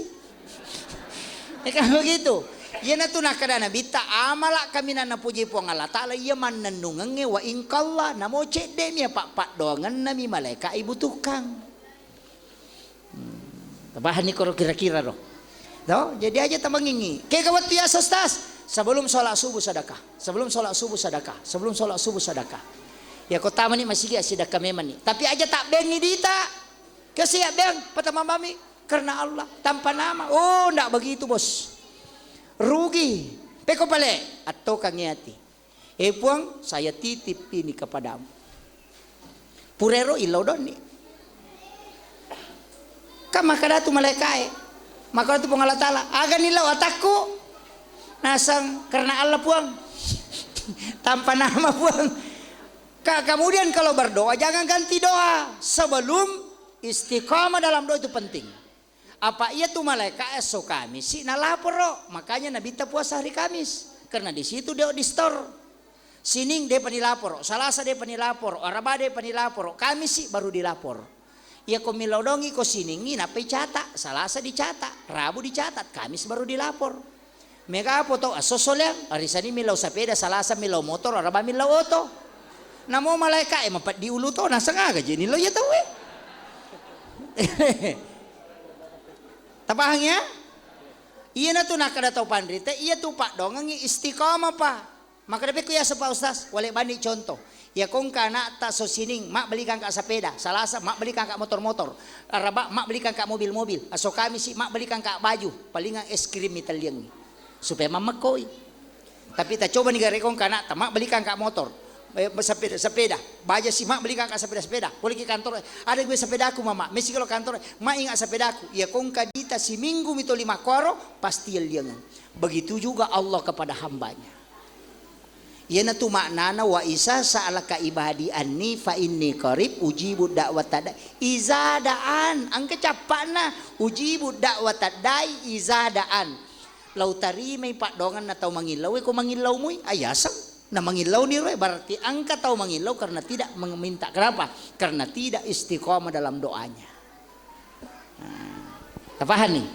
Kan begitu. Iya na tunah kadana bita amala kami na puji po Allah Ta'ala iya man nanungange wa ingkalla namo cede mi pak dongan nami malaikat ibu tukang. Tabahan ni koro kira-kira roh. No, jadi aja tamangingi. Kayak kawat ya sostas sebelum sholat subuh sedekah. Sebelum sholat subuh sedekah. Ya kota mani masih sedekah memang ni. Tapi aja tak bengi dita. Kesiap beng pertama mami karena Allah tanpa nama. Oh ndak begitu bos. Rugi. Peko pale atau kangiati. Puang saya titip ini kepadamu. Purero ilaudon ni. Kama kadatu malaikat. Maka itu pengalat ta'ala aga nilau atakku nasang karena Allah puang tanpa nama puang. Kemudian kalau berdoa jangan ganti doa sebelum istiqamah dalam doa, itu penting. Apa iya tuh malaikat esok Kamis sih nalapor, makanya Nabi tak puasa hari Kamis karena di situ dia di store. Sining dia penilapor, Salasa dia penilapor, Araba dia penilapor, Kamis sih baru dilapor. Ya kau milodongi kau siningi napai catat, Salasa dicatat, Rabu dicatat, Kamis baru dilapor. Mega apa tau asosol yang hari sani milau sepeda, Salasa milau motor, Araba milau oto. Namo malaikat empat diulu to nasa ngaga jadi lo ya tau Tapahangnya? Iya na tuh nak kada tau pandrite, iya tuh pak dongangi istiqamah pak. Maka dapat kuya sa pa ustaz, wala bani contoh. Ya kung kana ta so sining, mak belikan ka sepeda, Salasa mak belikan ka motor-motor, Araba mak belikan ka mobil-mobil, aso kami si mak belikan ka baju, paling ang es krim italiang supaya mamakoy. Tapi ta coba nih gare kung kana ta mak belikan ka motor, sepeda, baja si mak belikan ka sepeda, boleh ke kantor, ada gue sepedaku mama, mesti kalau kantor, mak ingat sepedaku, ya kung kadita si minggu mito 5 koro, pasti liangan. Begitu juga Allah kepada hambanya. Yan na tumaknana wa isa sa'alaka ibadi anni fa inni qarib ujibu da'watad izadaan ang kecapa na ujibu da'watad dai izadaan lautari may padongan na tao mangilaw ko mangilaw mo ayasang na mangilaw ni Roy berarti ang kataw mangilaw karena tidak meminta. Kenapa? Karena tidak istiqomah dalam doanya. Paham nih?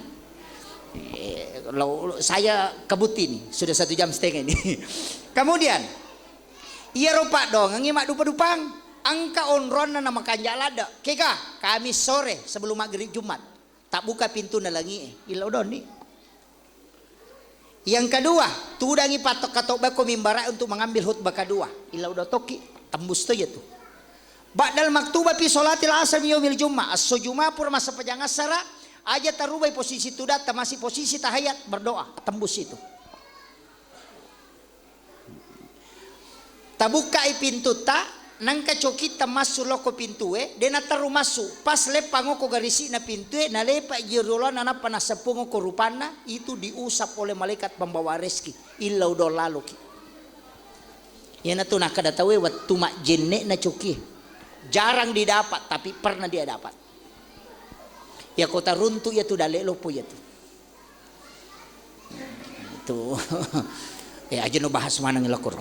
Saya kebuti nih sudah 1 jam setengah ini. Kemudian iya rupa dong ngimak dupa-dupang angka onron na makan jalada keka kami sore sebelum maghrib Jumat tak buka pintu na langi ilaw doon nih. Yang kedua tudangi patok katok bako mimbara untuk mengambil khutbah kedua ilaw do toki tembus to ya tuh ba'dal maktuba pi sholatil asar yaumil Jumat aso Jumat pur masa pajang asara aja tarubai posisi tudat masih posisi tahayat berdoa tembus itu. Tabukai pintu ta nang kacokita masuk loko pintu dena taru masuk pas lepang ko garisi na pintu na lepa jirolan na panasapung ko rupana itu diusap oleh malaikat pembawa rezeki illau do lalu ki. Yana tu nak kada tahu wat tumak jenne na coki jarang didapat tapi pernah dia dapat. Ya kota runtuh ya tu dale lopo ya tu. Itu ya aja no bahas mana ngelakor.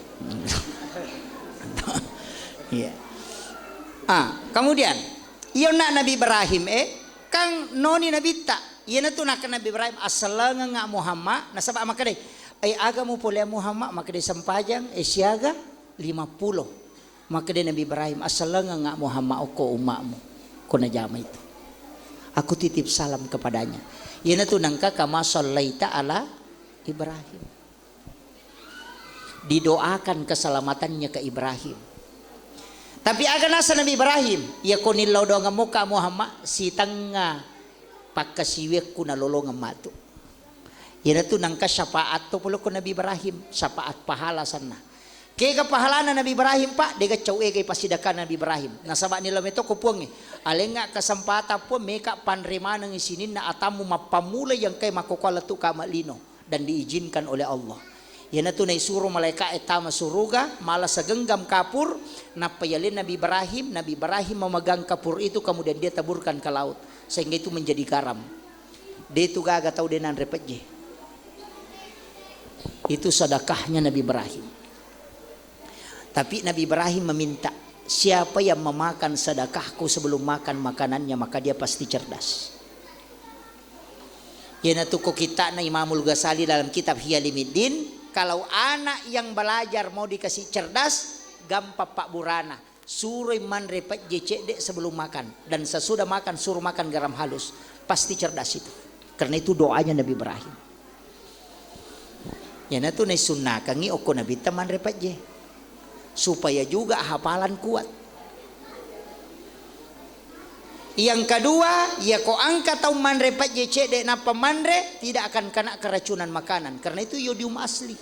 Ya. Kemudian iya nak Nabi Ibrahim kang noni Nabi tak iya na tu nak Nabi Ibrahim asalanga nga Muhammad nasaba maka deh agamu pole Muhammad maka deh sampajang siaga 50 maka deh Nabi Ibrahim asalanga nga Muhammad ko umakmu ko najama itu aku titip salam kepadanya iya na tu nangka kama sallaita ala Ibrahim didoakan keselamatannya ke Ibrahim. Tapi aga nasa Nabi Ibrahim, ya kunilaw do nga muka Muhammad si tanga pagkasiwek ko nalolong matu. Yan ito nang kasyapaat to pulo ko Nabi Ibrahim, syapaat pahala sana. Kaya kapahala na Nabi Ibrahim pa, dega cawe kay pasidakan Nabi Ibrahim. Nasaba nila ito kupong aleng nga kasampata po meka panrima ng isinin na atamu mapamulay yang kay makukalatu kamalino dan diizinkan oleh Allah. Yan na ito na isuro malaikat etama suruga malas sa genggam kapur na payalin Nabi Ibrahim mamagang kapur itu kemudian dia taburkan ke laut sehingga itu menjadi garam. Dia itu gaga tahu denan repetje. Itu sedekahnya Nabi Ibrahim. Tapi Nabi Ibrahim meminta siapa yang memakan sedekahku sebelum makan makanannya maka dia pasti cerdas. Yan na ito ko kita na Imamul Ghazali dalam kitab Hiyalimiddin. Kalau anak yang belajar mau dikasih cerdas, gampang Pak Burana. Suruh man repet jecek sebelum makan. Dan sesudah makan suruh makan garam halus. Pasti cerdas itu. Karena itu doanya Nabi Ibrahim. Ya itu nih sunnah kangi oko Nabi teman repet je. Supaya juga hafalan kuat. Yang kedua, ya ko angka tau manre pat jecek dek napa manre tidak akan kena keracunan makanan karena itu yodium asli.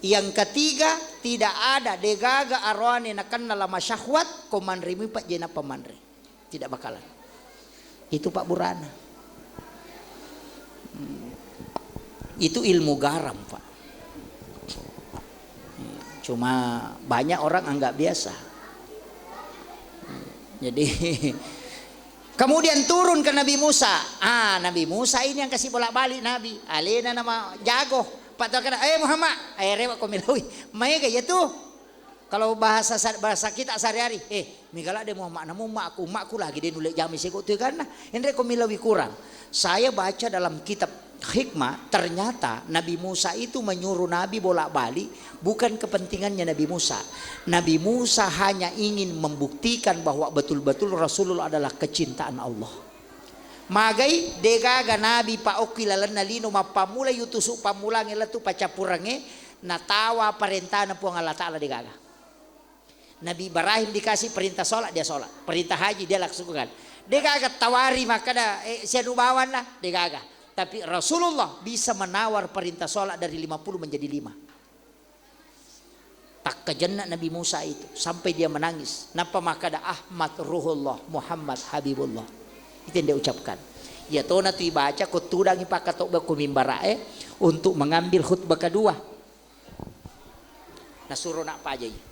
Yang ketiga, tidak ada degaga arwane nakan lama syahwat ko manre mi pat je napa manre. Tidak bakalan. Itu Pak Burana. Itu ilmu garam, Pak. Cuma banyak orang anggap biasa. Jadi kemudian turun ke Nabi Musa. Nabi Musa ini yang kasih bolak-balik Nabi. Alena nama jago. Pak tahu kena, Muhammad, rewak kau milawi. Mai kayak itu. Kalau bahasa kita sehari-hari, migala de Muhammad namu makku lagi dia nulis jami sekut tu kan. Endre kau milawi kurang. Saya baca dalam kitab hikmah, ternyata Nabi Musa itu menyuruh Nabi bolak-balik bukan kepentingannya Nabi Musa. Nabi Musa hanya ingin membuktikan bahwa betul-betul Rasulullah adalah kecintaan Allah. Magai degaga Nabi pa okilalan nalino mapamula yutusuk pamulang elatu pacapurange natawa perintah na puang Allah Ta'ala degaga. Nabi Ibrahim dikasih perintah sholat dia sholat, perintah haji dia laksanakan. Degaga tawari maka dah sianubawan lah degaga. Tapi Rasulullah bisa menawar perintah sholat dari 50 menjadi 5. Tak kejenak Nabi Musa itu sampai dia menangis. Napa maka dah Ahmad Ruhullah Muhammad Habibullah. Itu yang dia ucapkan. Ya tona tu baca ko tudang ipakatok ba kumimbarae untuk mengambil khutbah kedua. Nasuruh nak apa aja ya.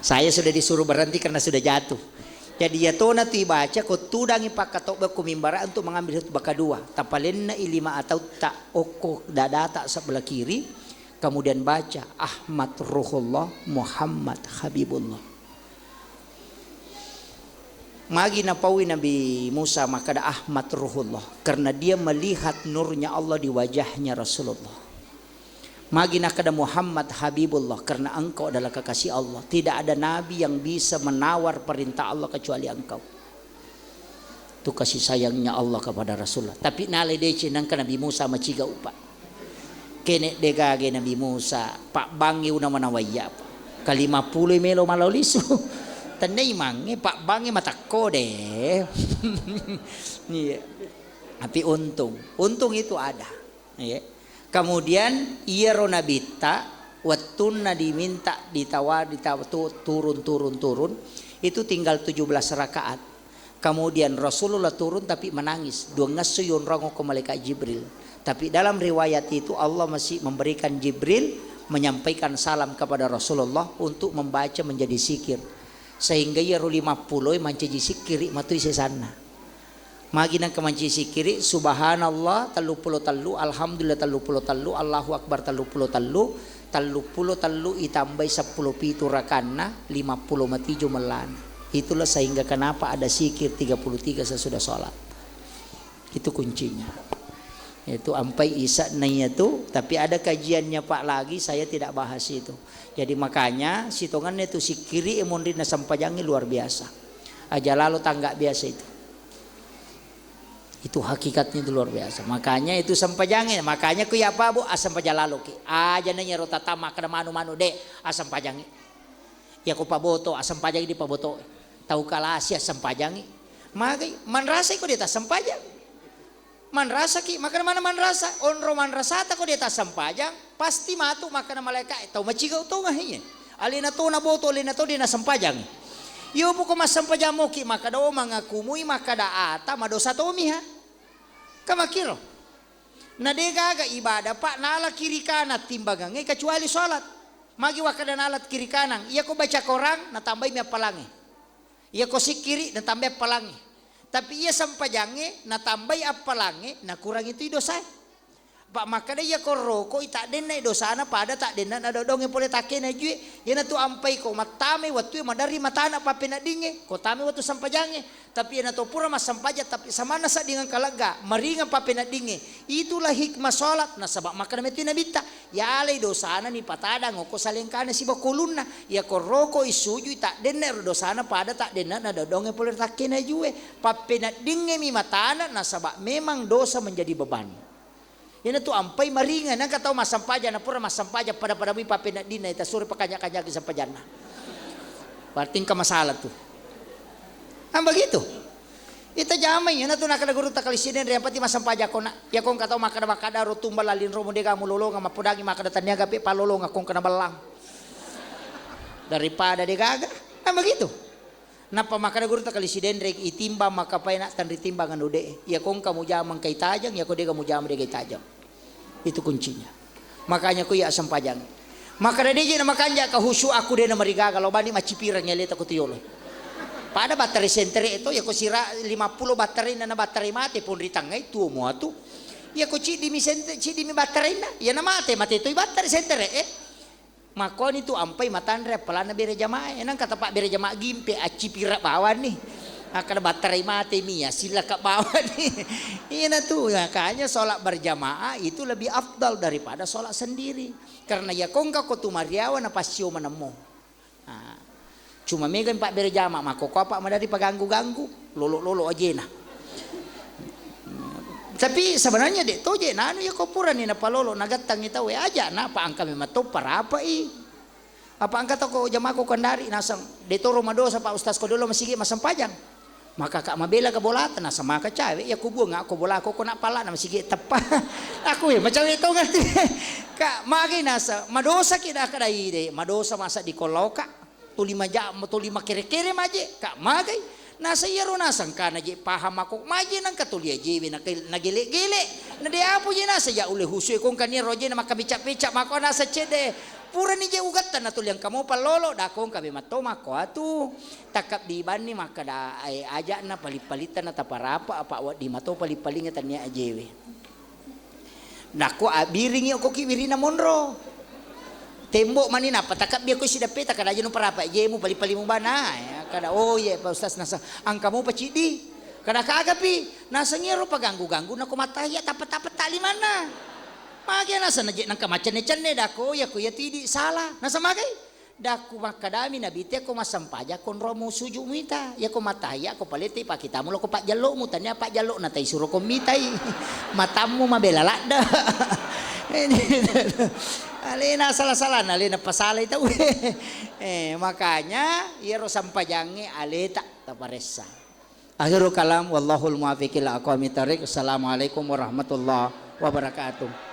Saya sudah disuruh berhenti karena sudah jatuh. Jadi ya tona tu baca ko tudang ipakatok ba kumimbarae untuk mengambil khutbah kedua. Tapalenna ilima atau tak oko dada tak sebelah kiri. Kemudian baca Ahmad Ruhullah Muhammad Habibullah. Magi napawi Nabi Musa maka ada Ahmad Ruhullah karena dia melihat nurnya Allah di wajahnya Rasulullah. Magi nakada Muhammad Habibullah karena engkau adalah kekasih Allah. Tidak ada nabi yang bisa menawar perintah Allah kecuali engkau. Itu kasih sayangnya Allah kepada Rasulullah. Tapi nale dece nangka Nabi Musa maciga upa. Kene degage Nabi Musa pak bangi una manawaya. Kalima puluh melo malaulisu. Tandai mangi pak bangi mata kode. Tapi untung itu ada. Kemudian ia ronabita wattunna diminta ditawar turun itu tinggal 17 rakaat. Kemudian Rasulullah turun tapi menangis. Dua ngasuyun rango ke malaikat Jibril. Tapi dalam riwayat itu Allah masih memberikan Jibril menyampaikan salam kepada Rasulullah untuk membaca menjadi zikir. Sehingga ya 50 manci sikiri matui sesana. Magi nang kemanci sikiri subhanallah 30 alhamdulillah 30 Allahu akbar 30 itambai 10 pitu rakana 50 mati jumelan. Itulah sehingga kenapa ada sikir 33 sesudah sholat. Itu kuncinya. Itu ampai isa nanya tu, tapi ada kajiannya Pak lagi saya tidak bahas itu. Jadi makanya sitongannya itu si kiri emondrina sampajangi luar biasa. Aja lalu tanggak biasa itu. Itu hakikatnya itu luar biasa. Makanya itu sampajangi. Makanya ku ya apa bu asam pajalalo ki. Aja nanya rota tamak kada manu de asam pajangi. Ya ku paboto asam pajangi di paboto. Tahu kalah asia asam pajangi. Magai man rasa ku di atas asam pajang. Man rasa ki maka mana man rasa onro man rasa ta ko di atas sampajang pasti matu maka na malaikat tahu macigaw to ngahinya alina to na boto alina to di na sampajang yo po ko masampajang mo ki maka daw mangakumuy maka da ata madosa to miha kamakiro na degaga ibadah pak nala kiri kanan timbangan kecuali salat magi wakada nalat kiri kanan iya ko baca Quran na tambay mi palangi iya ko sikiri na tambay palangi. Tapi ia sampajange na tambay apalange na kurang itu dosa. Pak maka dia koroko ita den na dosa na pada tak den na dodonge pole take na jue. Yan na tu ampai ko matame watu madari matana pa pinadinge ko tame watu sampajange. Tapi yan na to pura mas sampaja tapi samana sa dengan kalaga maringa pa pinadinge. Itulah hikmah salat na sabak maka na metu nabita. Ya alay dosa na ni patada ngoko salengkana si bakulun na. Ya koroko isuju ita den na dosa na pada tak den na dodonge pole take na jue. Pa pinadinge mi matana na sabak memang dosa menjadi beban. Yan tu ampai maringan nang kataw masampaja na pura masampaja pada mi papina dina ita suri pakanya-kanya sampajan na. Berarti ka masalah tu. Begitu. Ita jamay yan tu nakadaguro ta kalisiden re pati masampaja ko na. Ya kong kataw makada ro tumbal lalin ro mo dega mulolo nga mapudagi makada tanyaga pe palolo nga kong kana balang. Daripada degaga. Begitu. Napa makana guru tak kali si dendrek itimba maka paina tan ritimbangan ude. Ya kong kamu jamang kay tajang, ya ko de kamu jamang de kay tajang. Itu kuncinya. Makanya ku ya sampajang. Maka dia na makanya kahusu aku de na mariga kalau bani macipirang ya leta ko tiyolo. Pada baterai center itu ya ko sira 50 baterai na baterai mati pun ritangai tuo mo atu. Ya ko ci di mi baterai na. Ya na mate itu baterai center Makon itu ampai matandre pelana bere jamaah. Enang kata Pak bere jamaah gimpe aci pirak bawan nih. Akan baterai mati mia sila ke bawah nih. Iya tuh makanya sholat berjamaah itu lebih afdal daripada sholat sendiri. Karena ya kongka kotu mariawan apa sio menemu. Nah, cuma megan Pak bere jamaah mako apa madari paganggu-ganggu lolo aja nah. Tapi sebenarnya dek toje nanu ya kopuran ni napa lolo nagatang ita we aja na pa angka memato para apa apa angka toko jamaah ko kandari nasang deto romadosa Pak Ustaz ko dulu masih masam pajang maka kak mabela ka bolata na sama ka cawe ya kubu nga ako bola ko na pala na masih tepa aku ya macam itu ngerti kak magi nasa madosa kita kadai de madosa masa di koloka tu 5 jam tu 5 kere-kere maje kak magi nasa yaro nasang ka na paham ako maji nang katulia jiwi nagile-gile na di apo je nasa ya ule husu kung kaniro je na makabicak-bicak mako nasa cede pura ni je ugatan na tuliang kamu palolo dakong kami matoma ko atu takap di bani maka da ay aja na palipalitan na taparapa apa wa di mato palipalinga tanya ajewe nako abiringi ko kiwirina monro tembok manina patakap dia ko si dapat kada jeno parapa je mu pali-pali mu bana ya kada oh ye Pak Ustaz nasa angka mo pacidi kada kagapi nasa ngero paganggu-ganggu na ko mataya tapat-tapat tali mana magya nasa naje nang kamacane-cane dako ya ko ya tidi salah nasa magay daku makadami nabite ko masampaja kon romo suju mita ya ko mataya ko palete pakita mo ko Pak Jalo mo tanya Pak Jalo na tay suro ko mitay matamu mabelalada alina salah-salah alina pasalay tahu makanya iro sampajangi alita taparesa akhirul kalam wallahul muwaffiq ila aqwamit thariq. Assalamualaikum warahmatullahi wabarakatuh.